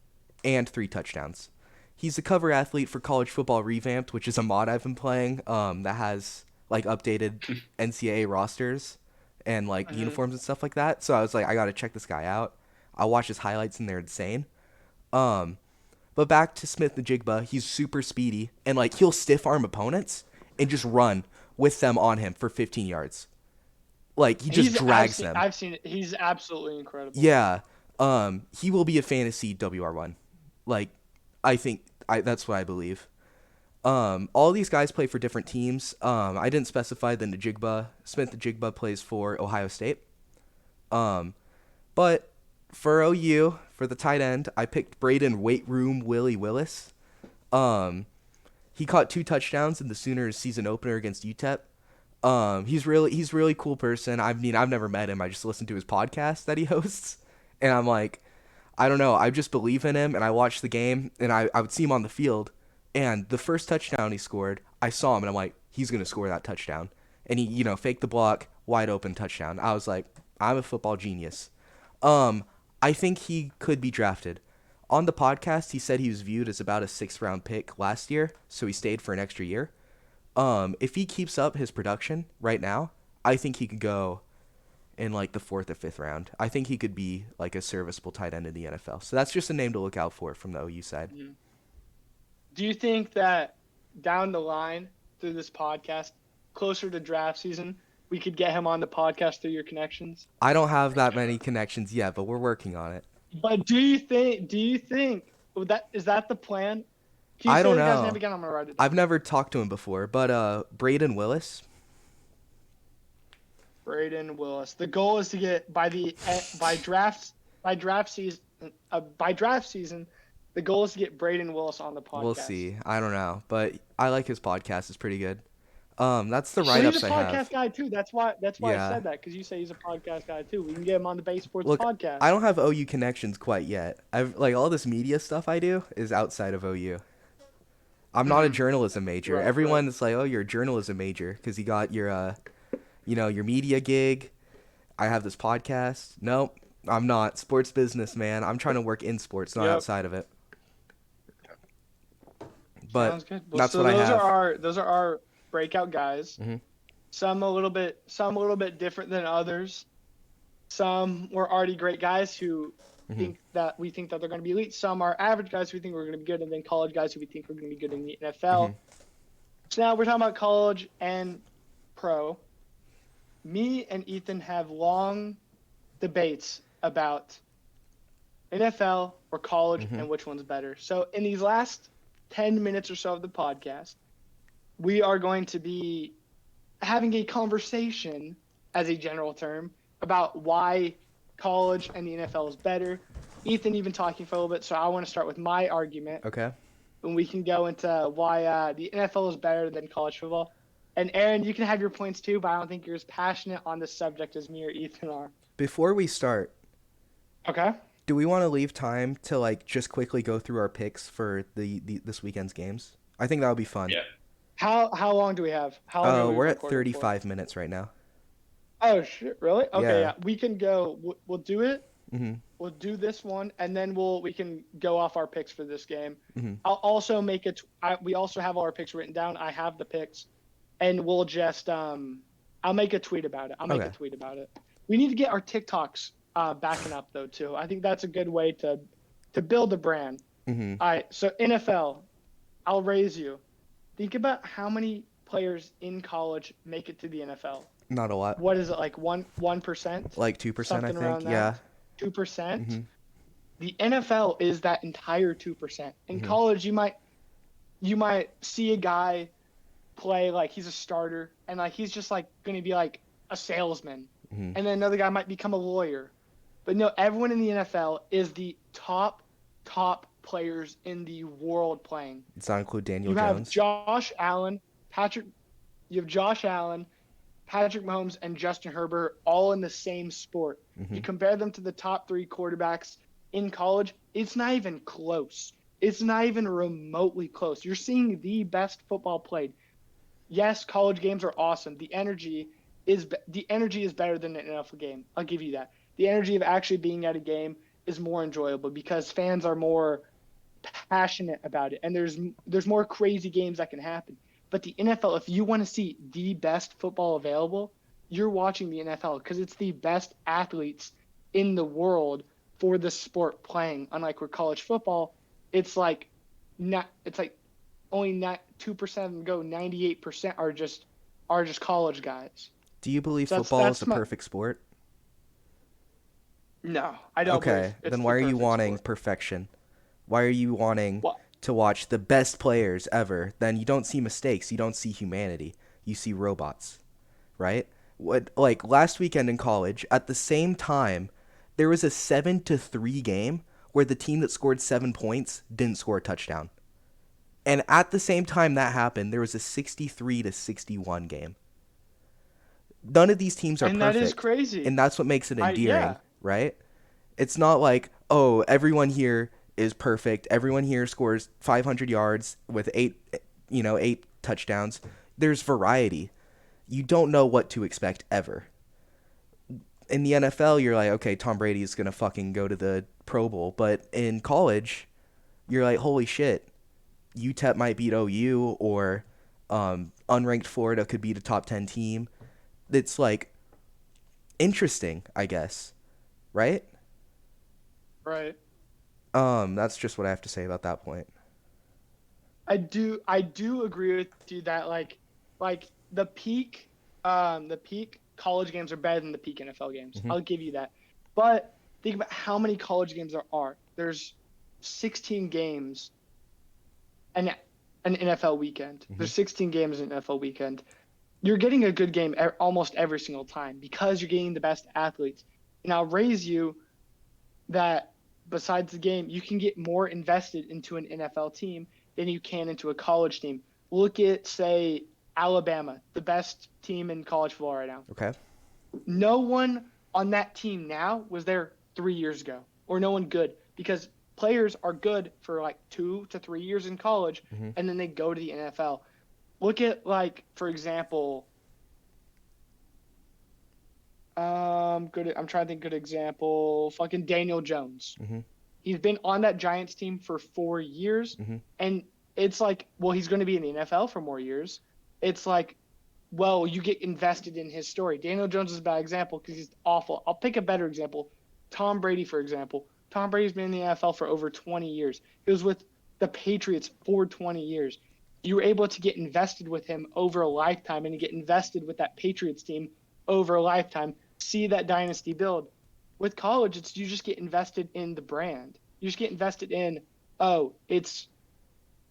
and 3 touchdowns. He's a cover athlete for College Football Revamped, which is a mod I've been playing that has like updated NCAA rosters and like uniforms and stuff like that. So I was like, I gotta check this guy out. I watched his highlights and they're insane. But back to Smith Najigba, he's super speedy and like he'll stiff arm opponents and just run with them on him for 15 yards. Like he just drags them. I've seen it. He's absolutely incredible. Yeah. He will be a fantasy WR1. Like I think that's what I believe. All these guys play for different teams. I didn't specify that Smith Najigba plays for Ohio State. But for OU, for the tight end, I picked Braden Weight Room Willie Willis. He caught 2 touchdowns in the Sooners season opener against UTEP. He's really cool person. I mean, I've never met him. I just listened to his podcast that he hosts, and I'm like, I don't know. I just believe in him, and I watched the game, and I would see him on the field, and the first touchdown he scored, I saw him, and I'm like, he's gonna score that touchdown, and he faked the block, wide open touchdown. I was like, I'm a football genius. I think he could be drafted. On the podcast, he said he was viewed as about a 6th round pick last year, so he stayed for an extra year. If he keeps up his production right now, I think he could go in like the 4th or 5th round. I think he could be like a serviceable tight end in the NFL. So that's just a name to look out for from the OU side. Do you think that down the line through this podcast, closer to draft season, we could get him on the podcast through your connections? I don't have that many connections yet, but we're working on it. But do you think that is that the plan? Can you I say don't the guy's know. name again? I'm gonna write it down. I've never talked to him before, but Braden Willis. Braden Willis. The goal is to get by draft season. The goal is to get Braden Willis on the podcast. We'll see. I don't know, but I like his podcast. It's pretty good. That's the So write-ups he's a I podcast have. guy too. That's why Yeah. I said that, because you say he's a podcast guy too. We can get him on the BAE Sports Look, Podcast. I don't have OU connections quite yet. I've like all this media stuff I do is outside of OU. I'm not a journalism major. Right, Everyone is like, "Oh, you're a journalism major because you got your your media gig." I have this podcast. Nope, I'm not. Sports business, man. I'm trying to work in sports, not outside of it. But Sounds good. Well, that's so what I those have. those are our breakout guys. Mhm. Some a little bit different than others. Some were already great guys who think that they're going to be elite. Some are average guys who think we're going to be good, and then college guys who we think are going to be good in the NFL. So now we're talking about college and pro. Me and Ethan have long debates about NFL or college and which one's better. So in these last 10 minutes or so of the podcast, we are going to be having a conversation, as a general term, about why college and the NFL is better. Ethan, you've been talking for a little bit, so I want to start with my argument. Okay. And we can go into why the NFL is better than college football. And Aaron, you can have your points too, but I don't think you're as passionate on this subject as me or Ethan are. Before we start, Okay. do we want to leave time to like just quickly go through our picks for the this weekend's games? I think that would be fun. Yeah. How long do we have? How long are we We're at recording 35 minutes right now. for? Oh shit! Really? Okay. Yeah. Yeah. We can go. We'll do it. Mm-hmm. We'll do this one, and then we can go off our picks for this game. Mhm. I'll also make it. We also have all our picks written down. I have the picks, and we'll just I'll make a tweet about it. We need to get our TikToks backing up though too. I think that's a good way to build a brand. Mm-hmm. All right. So NFL, I'll raise you. Think about how many players in college make it to the NFL. Not a lot. What is it, like 1%? Like 2%, I Something around think. that. Yeah. 2%. Mhm. The NFL is that entire 2%. In college, you might see a guy play like he's a starter and like he's just like going to be like a salesman, and then another guy might become a lawyer. But no, everyone in the NFL is the top players in the world playing. Does that include Daniel You have Jones? Josh Allen, Patrick Mahomes, and Justin Herbert all in the same sport. You compare them to the top 3 quarterbacks in college, it's not even close. It's not even remotely close. You're seeing the best football played. Yes, college games are awesome. The energy is better than an NFL game. I'll give you that. The energy of actually being at a game is more enjoyable because fans are more passionate about it, and there's more crazy games that can happen. But the NFL, if you want to see the best football available, you're watching the NFL because it's the best athletes in the world for the sport playing. Unlike with college football, it's like only not 2% of them go. 98% are just college guys. Do you believe football is a perfect sport? No, I don't. Okay, then why are you wanting perfection? Why are you wanting to watch the best players ever? Then you don't see mistakes. You don't see humanity. You see robots, right? Like last weekend in college, at the same time, there was a 7-3 game where the team that scored 7 points didn't score a touchdown. And at the same time that happened, there was a 63-61 game. None of these teams are perfect. And that is crazy. And that's what makes it endearing, right? It's not like, oh, everyone here is perfect. Everyone here scores 500 yards with 8 touchdowns. There's variety. You don't know what to expect ever. In the NFL, you're like, okay, Tom Brady is going to fucking go to the Pro Bowl. But in college, you're like, holy shit, UTEP might beat OU, or unranked Florida could beat a top 10 team. It's like interesting, I guess. Right? Right. That's just what I have to say about that point. I do agree with you that like the peak college games are better than the peak NFL games. I'll give you that. But think about how many college games there are. There's 16 games an NFL weekend. There's 16 games in an NFL weekend. You're getting a good game almost every single time because you're getting the best athletes. And I'll raise you that besides the game, you can get more invested into an NFL team than you can into a college team. Look at, say, Alabama, the best team in college football right now. Okay. No one on that team now was there 3 years ago, or no one good, because players are good for like 2 to 3 years in college, and then they go to the NFL. Look at, like, for example, I'm trying to think good example. Fucking Daniel Jones. He's been on that Giants team for 4 years, and it's like, well, he's going to be in the NFL for more years. It's like, well, you get invested in his story. Daniel Jones is a bad example because he's awful. I'll pick a better example. Tom Brady, for example. Tom Brady's been in the NFL for over 20 years. He was with the Patriots for 20 years. You were able to get invested with him over a lifetime, and you get invested with that Patriots team over a lifetime. See that dynasty build. With college, you just get invested in the brand. You just get invested in, oh, it's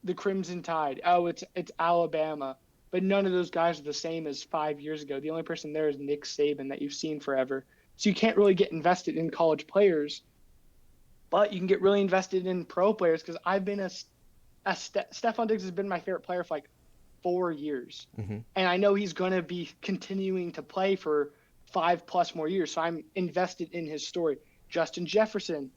the Crimson Tide. Oh, it's Alabama. But none of those guys are the same as 5 years ago. The only person there is Nick Saban that you've seen forever. So you can't really get invested in college players, but you can get really invested in pro players, because I've been Stephon Diggs has been my favorite player for like 4 years. And I know he's going to be continuing to play for 5+ more years. So I'm invested in his story. Justin Jefferson,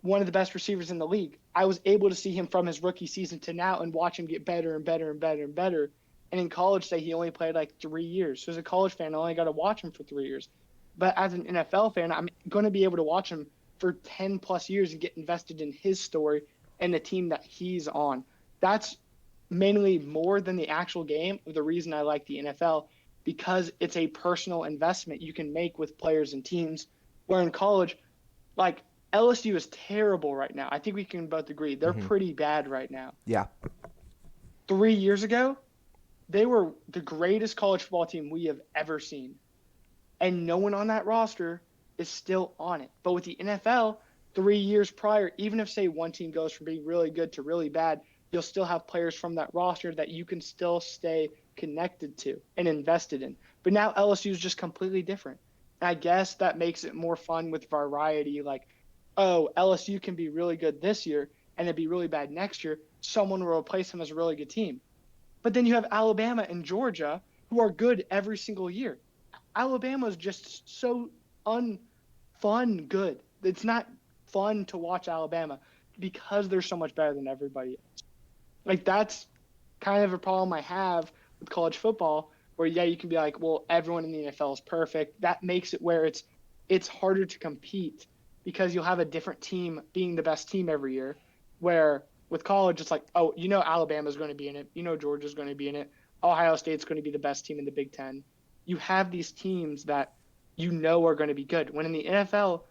one of the best receivers in the league. I was able to see him from his rookie season to now and watch him get better and better and better and better. And in college, say he only played like 3 years. So as a college fan, I only got to watch him for 3 years. But as an NFL fan, I'm going to be able to watch him for 10+ years and get invested in his story and the team that he's on. That's mainly more than the actual game of the reason I like the NFL, because it's a personal investment you can make with players and teams. Where in college, like LSU is terrible right now. I think we can both agree. They're pretty bad right now. Yeah. 3 years ago, they were the greatest college football team we have ever seen. And no one on that roster is still on it. But with the NFL, 3 years prior, even if, say, one team goes from being really good to really bad, you'll still have players from that roster that you can still stay connected to and invested in. But now LSU is just completely different. And I guess that makes it more fun with variety. Like, oh, LSU can be really good this year and it'd be really bad next year. Someone will replace them as a really good team. But then you have Alabama and Georgia who are good every single year. Alabama is just so unfun good. It's not fun to watch Alabama because they're so much better than everybody else. Like, that's kind of a problem I have with college football, where, yeah, you can be like, well, everyone in the NFL is perfect. That makes it where it's harder to compete because you'll have a different team being the best team every year, where with college, it's like, oh, Alabama's going to be in it. Georgia's going to be in it. Ohio State's going to be the best team in the Big Ten. You have these teams that are going to be good. When in the NFL,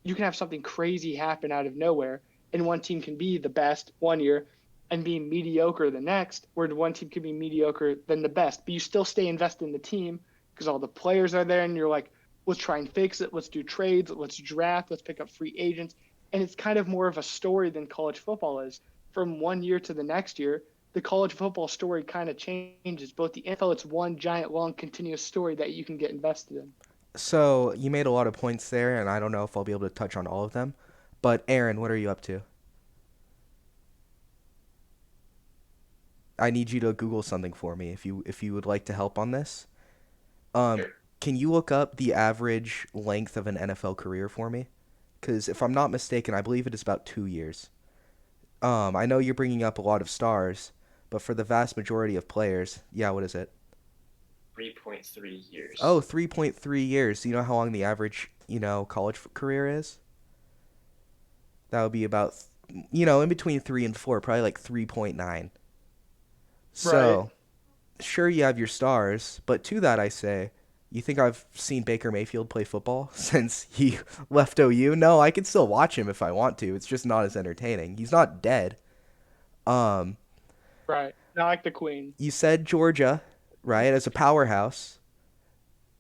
you can have something crazy happen out of nowhere, and one team can be the best one year and be mediocre the next, where one team can be mediocre than the best. But you still stay invested in the team because all the players are there, and you're like, let's try and fix it. Let's do trades. Let's draft. Let's pick up free agents. And it's kind of more of a story than college football is. From one year to the next year, the college football story kind of changes. But the NFL, it's one giant, long, continuous story that you can get invested in. So you made a lot of points there, and I don't know if I'll be able to touch on all of them. But Aaron, what are you up to? I need you to Google something for me if you would like to help on this. Sure. Can you look up the average length of an NFL career for me? Because if I'm not mistaken, I believe it is about 2 years. I know you're bringing up a lot of stars, but for the vast majority of players, yeah, what is it? 3.3 years. Oh, 3.3 years. Do you know how long the average, college career is? That would be about, in between 3 and 4, probably like 3.9. So, Right. Sure, you have your stars, but to that I say, you think I've seen Baker Mayfield play football since he left OU? No, I can still watch him if I want to. It's just not as entertaining. He's not dead. Right. Not like the Queen. You said Georgia, right, as a powerhouse.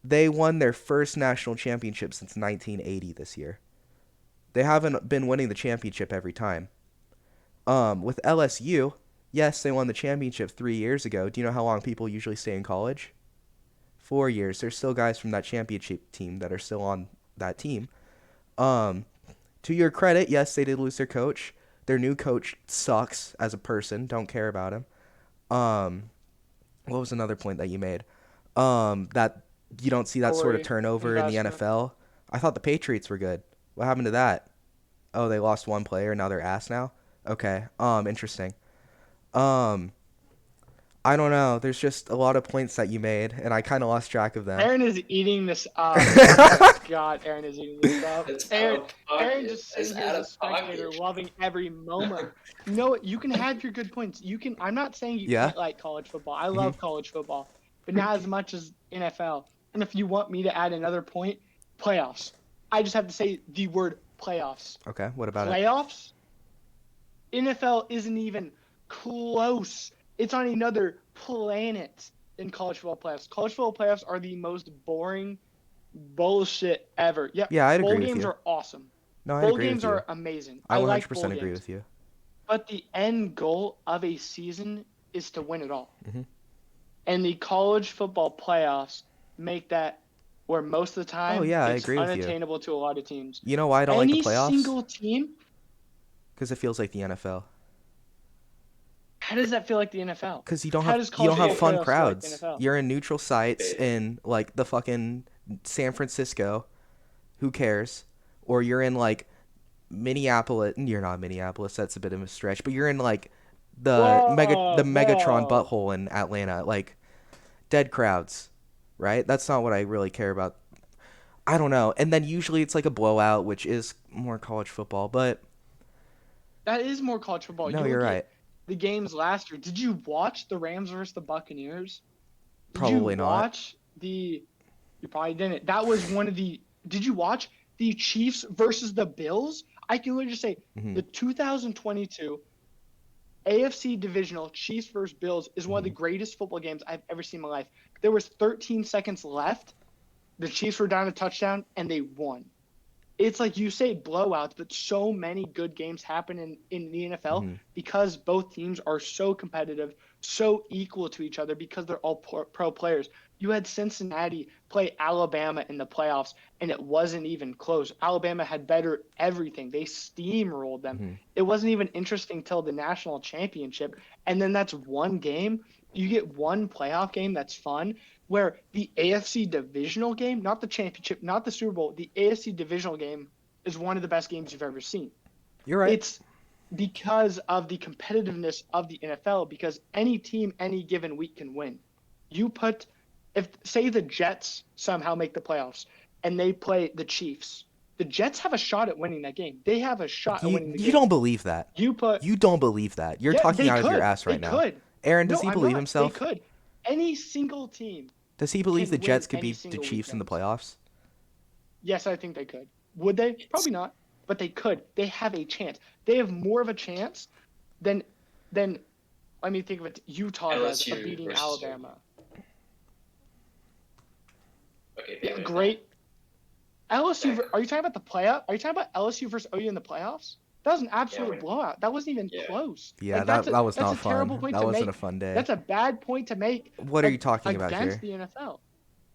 They won their first national championship since 1980 this year. They haven't been winning the championship every time. With LSU, yes, they won the championship 3 years ago. Do you know how long people usually stay in college? 4 years. There's still guys from that championship team that are still on that team. To your credit, yes, they did lose their coach. Their new coach sucks as a person. Don't care about him. What was another point that you made? That you don't see that sort of turnover in the NFL. I thought the Patriots were good. What happened to that? Oh, they lost one player. Now they're ass now? Okay. Interesting. I don't know. There's just a lot of points that you made, and I kind of lost track of them. Aaron is eating this up. Oh, God, Aaron is eating this up. Aaron just sitting here as a spectator, loving every moment. You know what? You can have your good points. I'm not saying you can't like college football. I love college football, but not as much as NFL. And if you want me to add another point, playoffs. I just have to say the word playoffs. Okay, what about playoffs? NFL isn't even close. It's on another planet in college football playoffs. College football playoffs are the most boring bullshit ever. Yeah, I'd agree with you. Bowl games are awesome. No, bowl games are amazing. I 100% like bowl agree games. with you. But the end goal of a season is to win it all. Mm-hmm. And the college football playoffs make that where most of the time it's unattainable to a lot of teams. You know why I don't like the playoffs? Any single team? Because it feels like the NFL. How does that feel like the NFL? Because you don't have fun crowds. Like You're in neutral sites in like the fucking San Francisco. Who cares? Or you're in like Minneapolis. You're not Minneapolis. That's a bit of a stretch. But you're in like the Megatron butthole in Atlanta. Like dead crowds, right? That's not what I really care about. I don't know. And then usually it's like a blowout, which is more college football. But that is more college football. No, you're right. The games last year. Did you watch the Rams versus the Buccaneers? Probably not. You probably didn't. That was one of the. Did you watch the Chiefs versus the Bills? I can literally just say the 2022 AFC divisional Chiefs versus Bills is one of the greatest football games I've ever seen in my life. There was 13 seconds left. The Chiefs were down a touchdown and they won. it's like you say blowouts, but so many good games happen in the NFL because both teams are so competitive, so equal to each other because they're all pro players. You had Cincinnati play Alabama in the playoffs, and it wasn't even close. Alabama had better everything. They steamrolled them. It wasn't even interesting till the national championship, and then that's one game. You get one playoff game that's fun, where the AFC divisional game, not the championship, not the Super Bowl, the AFC divisional game is one of the best games you've ever seen. You're right. It's because of the competitiveness of the NFL, because any team any given week can win. If say the Jets somehow make the playoffs and they play the Chiefs, the Jets have a shot at winning that game. They have a shot at winning the game. You don't believe that. You don't believe that. You're talking out of your ass right now. Aaron, does he believe himself? They could. Any single team. Does he believe the Jets could beat the Chiefs in the playoffs? Yes, I think they could. Would they? Probably not. But they could. They have a chance. They have more of a chance than let me think of it. Utah does of beating Alabama. Okay. Yeah, great. LSU. Are you talking about the playoff? Are you talking about LSU versus OU in the playoffs? That was an absolute blowout. That wasn't even close. Yeah, that was not fun. That wasn't a fun day. That's a bad point to make. What are you talking about here? Against the NFL.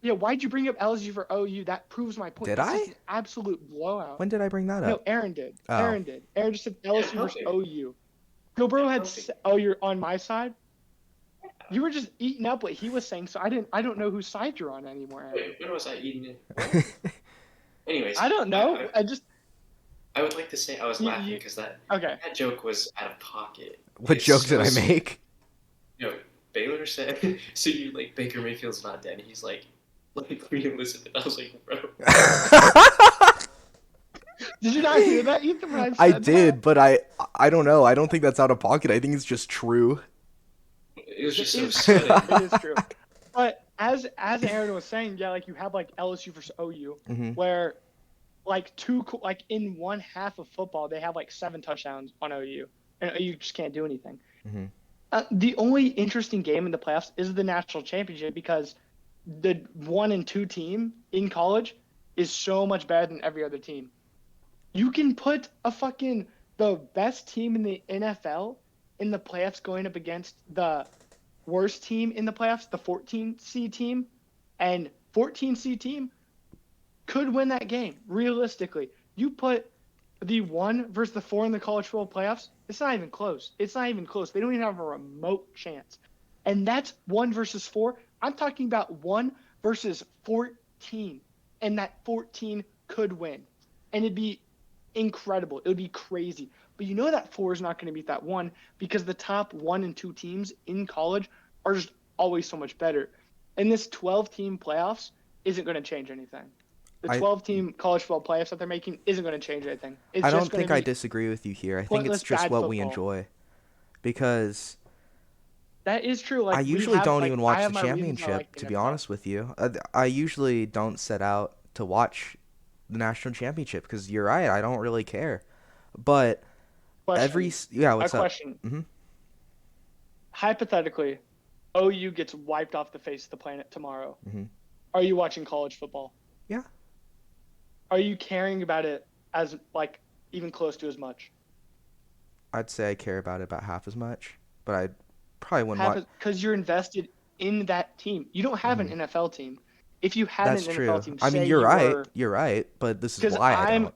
Yeah, why'd you bring up LSU for OU? That proves my point. Did I? An absolute blowout. When did I bring that up? No, Aaron did. Oh. Aaron just said LSU versus OU. Gilbert had. Oh, you're on my side. You were just eating up what he was saying, so I don't know whose side you're on anymore. Aaron. Wait, when was I eating it? Anyways, I don't know. I would like to say I was laughing because that joke was out of pocket. What joke did I make? Baylor said, so you like Baker Mayfield's not dead. He's like Queen Elizabeth. I was like, bro. Did you not hear that, Ethan? When I did, but I don't know. I don't think that's out of pocket. I think it's just true. It was just so sudden. It is true. But as Aaron was saying, yeah, like you have like LSU versus OU, where like in one half of football they have like 7 touchdowns on OU, and OU just can't do anything. The only interesting game in the playoffs is the national championship because the 1 and 2 team in college is so much better than every other team. You can put the best team in the NFL in the playoffs going up against the worst team in the playoffs, the 14 seed team, and 14 seed team could win that game. Realistically, you put the 1 versus the 4 in the college football playoffs, it's not even close. They don't even have a remote chance. And that's 1 versus 4. I'm talking about 1 versus 14, and that 14 could win. And it'd be incredible. It would be crazy. But you know that 4 is not going to beat that 1 because the top 1 and 2 teams in college are just always so much better. And this 12-team playoffs isn't going to change anything. The 12-team college football playoffs that they're making isn't going to change anything. I don't think I disagree with you here. I think it's just what we enjoy. Because that is true. Like, I usually don't even watch the championship, to be honest with you. I usually don't set out to watch the national championship because you're right. I don't really care. But what's up? Question. Hypothetically, OU gets wiped off the face of the planet tomorrow. Are you watching college football? Yeah. Are you caring about it as like even close to as much? I'd say I care about it about half as much, but I probably wouldn't watch because you're invested in that team. You don't have an NFL team. If you had an NFL team, I mean, you're right, but this is why I don't.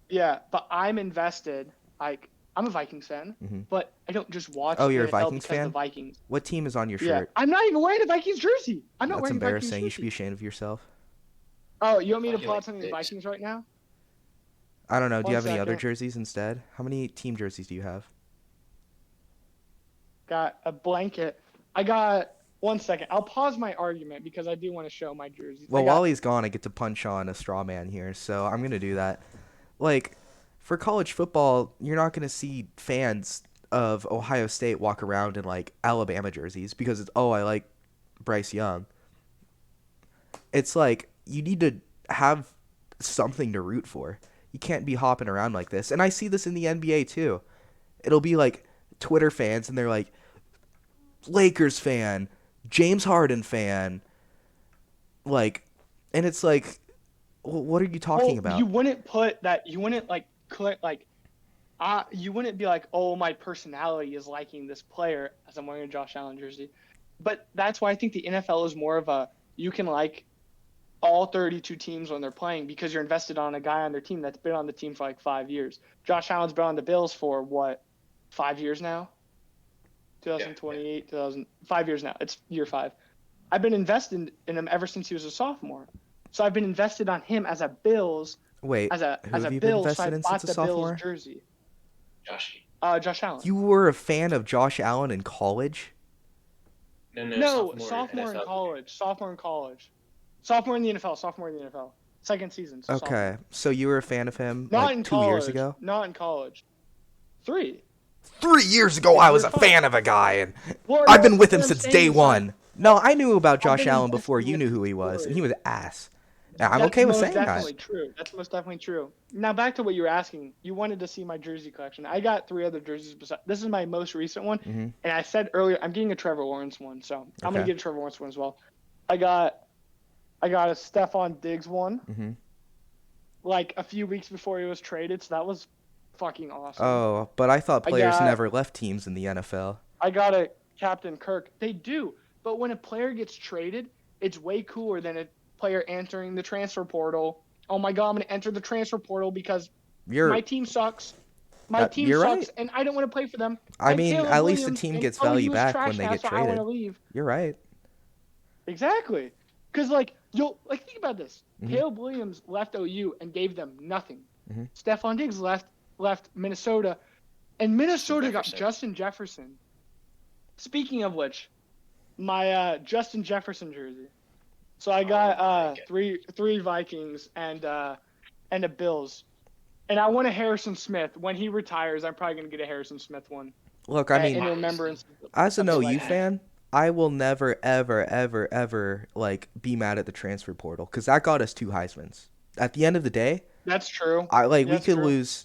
Yeah, but I'm invested. Like, I'm a Vikings fan, but I don't just watch. Oh, you're a Vikings fan? The Vikings. What team is on your shirt? Yeah, I'm not even wearing a Vikings jersey. I'm not wearing a Vikings jersey. That's embarrassing. You should be ashamed of yourself. Oh, you want me to pull out something of the Vikings right now? I don't know. Do you have any other jerseys instead? How many team jerseys do you have? Got a blanket. I got 1 second. I'll pause my argument because I do want to show my jerseys. Well, while he's gone, I get to punch on a straw man here, so I'm going to do that. Like, for college football, you're not going to see fans of Ohio State walk around in, like, Alabama jerseys because I like Bryce Young. It's like, you need to have something to root for. You can't be hopping around like this. And I see this in the NBA, too. It'll be, like, Twitter fans, and they're like, Lakers fan, James Harden fan, like, and it's like, What are you talking about? You wouldn't put that. You wouldn't you wouldn't be like, oh, my personality is liking this player as I'm wearing a Josh Allen jersey. But that's why I think the NFL is more of a, you can like all 32 teams when they're playing because you're invested on a guy on their team that's been on the team for like 5 years. Josh Allen's been on the Bills for what, 5 years now? 2028, 5 years now. It's year 5. I've been invested in him ever since he was a sophomore. So I've been invested on him as a Bills. Wait, as a have you been Bills, invested so I in bought since a the sophomore? Bills jersey. Josh Allen. You were a fan of Josh Allen in college? No, sophomore in college. Sophomore in college. Sophomore in the NFL. Second season. So Okay, sophomore. so you were a fan of him Not like in 2 college. years ago? Not in college. 3. 3 years ago, I was a fan of a guy, and Well, I've been no, with him what I'm since saying day is, one. No, I knew about Josh been Allen before invested you knew with who he the was, and story. he was ass. And I'm okay with saying that. That's most definitely true. Now back to what you were asking. You wanted to see my jersey collection. I got 3 other jerseys. This is my most recent one, and I said earlier I'm getting a Trevor Lawrence one, so I'm gonna get a Trevor Lawrence one as well. I got a Stephon Diggs one, like a few weeks before he was traded, so that was fucking awesome. Oh, but I thought players never left teams in the NFL. I got a Captain Kirk. They do, but when a player gets traded, it's way cooler than a player entering the transfer portal. Oh my god, I'm gonna enter the transfer portal because my team sucks. My team sucks, right. and I don't want to play for them. I And mean, Caleb at least the Williams team and gets value OU is back trash when they now, get so I want traded. to leave. You're right. Exactly, because you'll think about this. Caleb Williams left OU and gave them nothing. Stephon Diggs left Minnesota, and Minnesota got Justin Jefferson. Speaking of which, my Justin Jefferson jersey. So I got three Vikings and a Bills, and I want a Harrison Smith. When he retires, I'm probably gonna get a Harrison Smith one. Look, I mean, in remembrance. as an OU like fan, I will never, ever, ever, ever be mad at the transfer portal because that got us 2 Heismans. At the end of the day, that's true. we could lose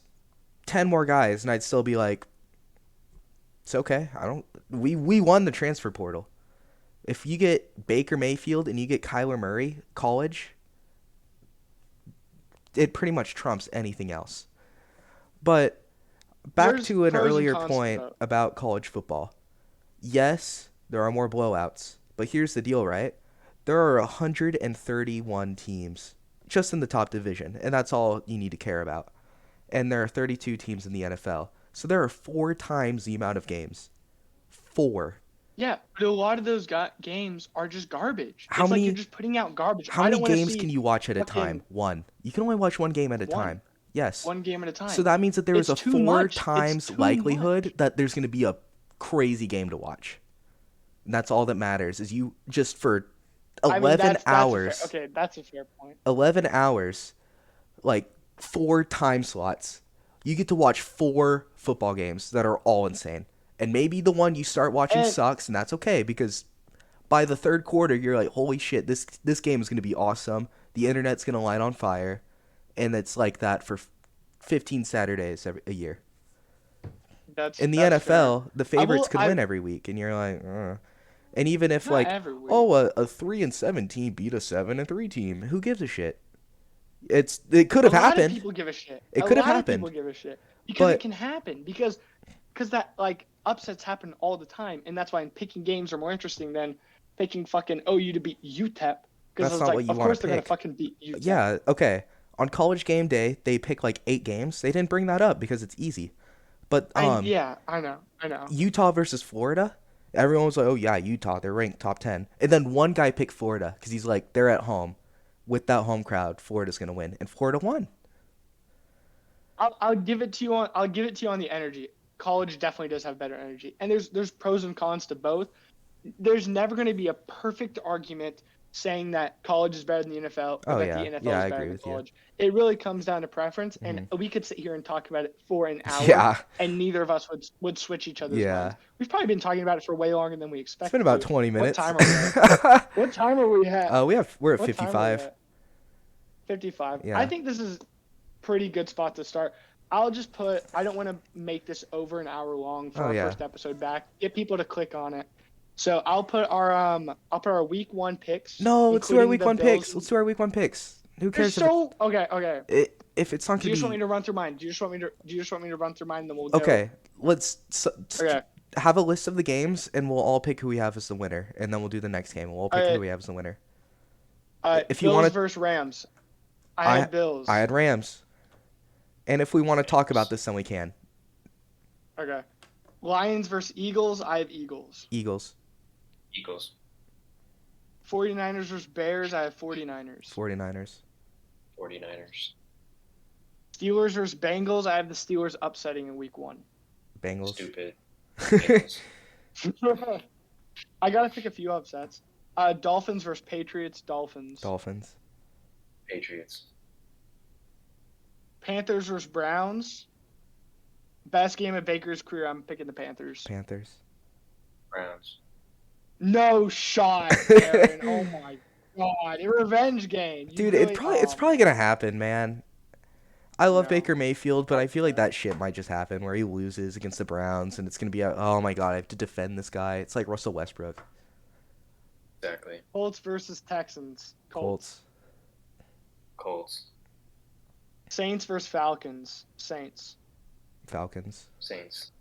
10 more guys, and I'd still be like, it's okay. We won the transfer portal. If you get Baker Mayfield and you get Kyler Murray, college, it pretty much trumps anything else. But back to an earlier point about college football. Yes, there are more blowouts, but here's the deal, right? There are 131 teams just in the top division, and that's all you need to care about. And there are 32 teams in the NFL. So there are 4 times the amount of games. 4. Yeah, but a lot of those games are just garbage. How many? Like you're just putting out garbage. How many games can you watch at a time? 1. You can only watch 1 game at a time. Yes. 1 game at a time. So that means that there is a 4 times likelihood much. that there's going to be a crazy game to watch. And that's all that matters is you just for 11 hours. That's a fair point. 11 hours, 4 time slots. You get to watch 4 football games that are all insane. And maybe the one you start watching sucks, and that's okay because by the 3rd quarter, you're like, holy shit, this game is going to be awesome. The internet's going to light on fire. And it's like that for 15 Saturdays a year. In the NFL, fair. The favorites could win every week, and you're like, And even if, a 3-7 team beat a 7-3 team, who gives a shit? It could have happened. A lot of people give a shit. It could have happened. People give a shit because it can happen because that upsets happen all the time, and that's why picking games are more interesting than picking fucking OU to beat UTEP. Because that's not what you want to pick. Of course they're gonna fucking beat UTEP. Yeah, okay. On College Game Day, they pick 8 games. They didn't bring that up because it's easy. But yeah, I know. Utah versus Florida. Everyone was like, "Oh yeah, Utah. They're ranked top 10." And then one guy picked Florida because he's like, they're at home with that home crowd. Florida's gonna win, and Florida won. I'll give it to you on the energy. College definitely does have better energy, and there's pros and cons to both. There's never going to be a perfect argument saying that college is better than the NFL or that the NFL is better than college. It really comes down to preference, and we could sit here and talk about it for an hour, and neither of us would switch each other's minds. We've probably been talking about it for way longer than we expected. It's been about 20 minutes. What time are we at? We're at 55. 55. Yeah. I think this is a pretty good spot to start. I'll just I don't want to make this over an hour long for our first episode back. Get people to click on it. So I'll put our week 1 picks. No, let's do our week 1 picks. Let's do our week 1 picks. Who They're cares so okay. if it's not Do you gonna just want me be to run through mine? Do you just want me to run through mine? Then we'll go. okay? Okay. Have a list of the games, and we'll all pick who we have as the winner, and then we'll do the next game, and we'll all pick who we have as the winner. If you Bills want to, versus Rams. I had Bills. I had Rams, and if we want to talk about this, then we can. Okay. Lions versus Eagles. I have Eagles. Eagles. 49ers versus Bears. I have 49ers. 49ers. Steelers versus Bengals. I have the Steelers upsetting in week 1. Bengals. Stupid. Bengals. I gotta pick a few upsets. Dolphins versus Patriots. Dolphins. Patriots. Panthers versus Browns. Best game of Baker's career. I'm picking the Panthers. Browns. No shot, Aaron. Oh my god, a revenge game. Dude, it's probably gonna happen, man. I love Baker Mayfield, but I feel like that shit might just happen where he loses against the Browns, and it's gonna be oh my god, I have to defend this guy. It's like Russell Westbrook. Exactly. Colts versus Texans. Colts. Saints versus Falcons. Saints. Falcons. Saints.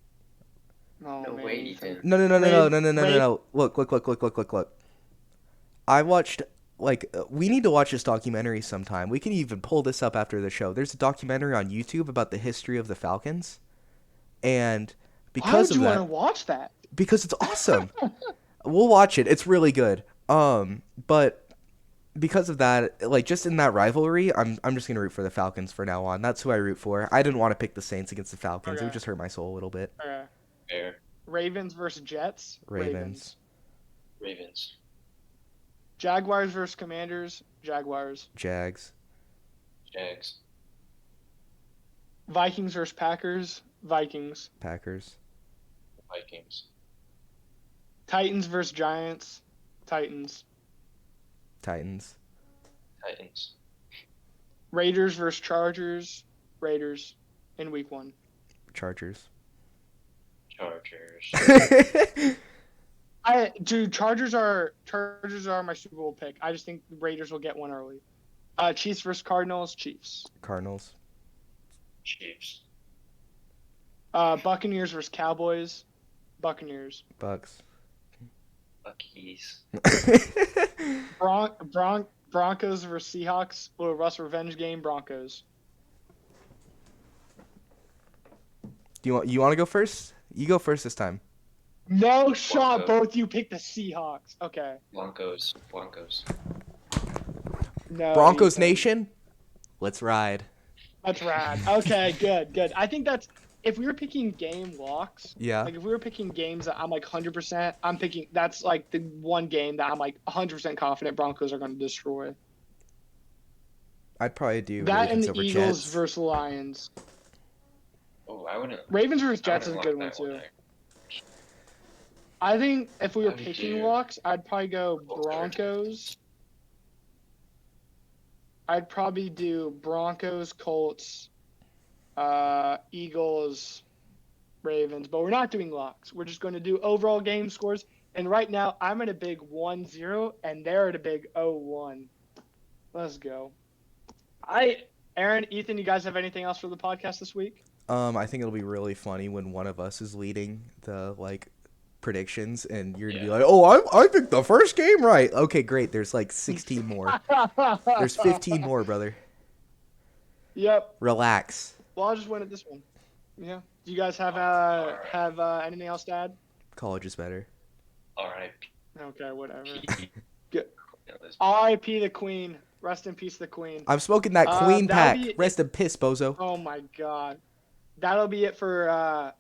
Oh, No man. way, Ethan. No. Look. I watched, we need to watch this documentary sometime. We can even pull this up after the show. There's a documentary on YouTube about the history of the Falcons. And because of that. Why would you want to watch that? Because it's awesome. We'll watch it. It's really good. But because of that, just in that rivalry, I'm just gonna root for the Falcons for now on. That's who I root for. I didn't want to pick the Saints against the Falcons. Okay. It would just hurt my soul a little bit. Okay. Fair. Ravens versus Jets. Ravens. Jaguars versus Commanders. Jaguars. Jags. Vikings versus Packers. Vikings. Packers. Titans versus Giants. Titans. Raiders versus Chargers. Raiders in week 1. Chargers. Chargers are my Super Bowl pick. I just think the Raiders will get one early. Chiefs versus Cardinals. Cardinals. Buccaneers versus Cowboys. Buccaneers. Bucks. Buckies. Broncos versus Seahawks. Little Russ revenge game. Broncos. You want to go first? You go first this time. No shot. Both you picked the Seahawks. Okay. Broncos. No. Broncos Nation. Let's ride. That's rad. Okay, good. I think that's if we were picking game locks. Yeah. If we were picking games that I'm 100%, I'm picking that's the one game that I'm 100% confident Broncos are going to destroy. I'd probably do that Ravens and the over Eagles Jets. versus Lions. Oh, I wouldn't. Ravens versus Jets is a good one too. One. I think if we were picking locks, I'd probably go Broncos. I'd probably do Broncos, Colts, Eagles, Ravens. But we're not doing locks. We're just going to do overall game scores. And right now, I'm at a big 1-0, and they're at a big 0-1. Let's go. Aaron, Ethan, you guys have anything else for the podcast this week? I think it'll be really funny when one of us is leading the predictions, and you're gonna be like, "Oh, I picked the first game right." Okay, great. There's 16 more. There's 15 more, brother. Yep. Relax. Well, I'll just win at this one. Yeah. Do you guys have anything else to add? College is better. All right. Okay, whatever. Good. R.I.P. the Queen. Rest in peace, the Queen. I'm smoking that Queen pack. Rest in piss, bozo. Oh my God. That'll be it for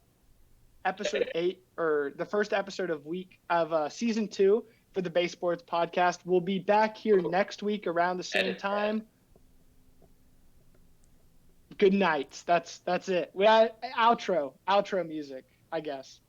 episode 8, or the first episode of season 2 for the BAE Sports Podcast. We'll be back here next week around the same time. Good night. That's it. We had outro music, I guess.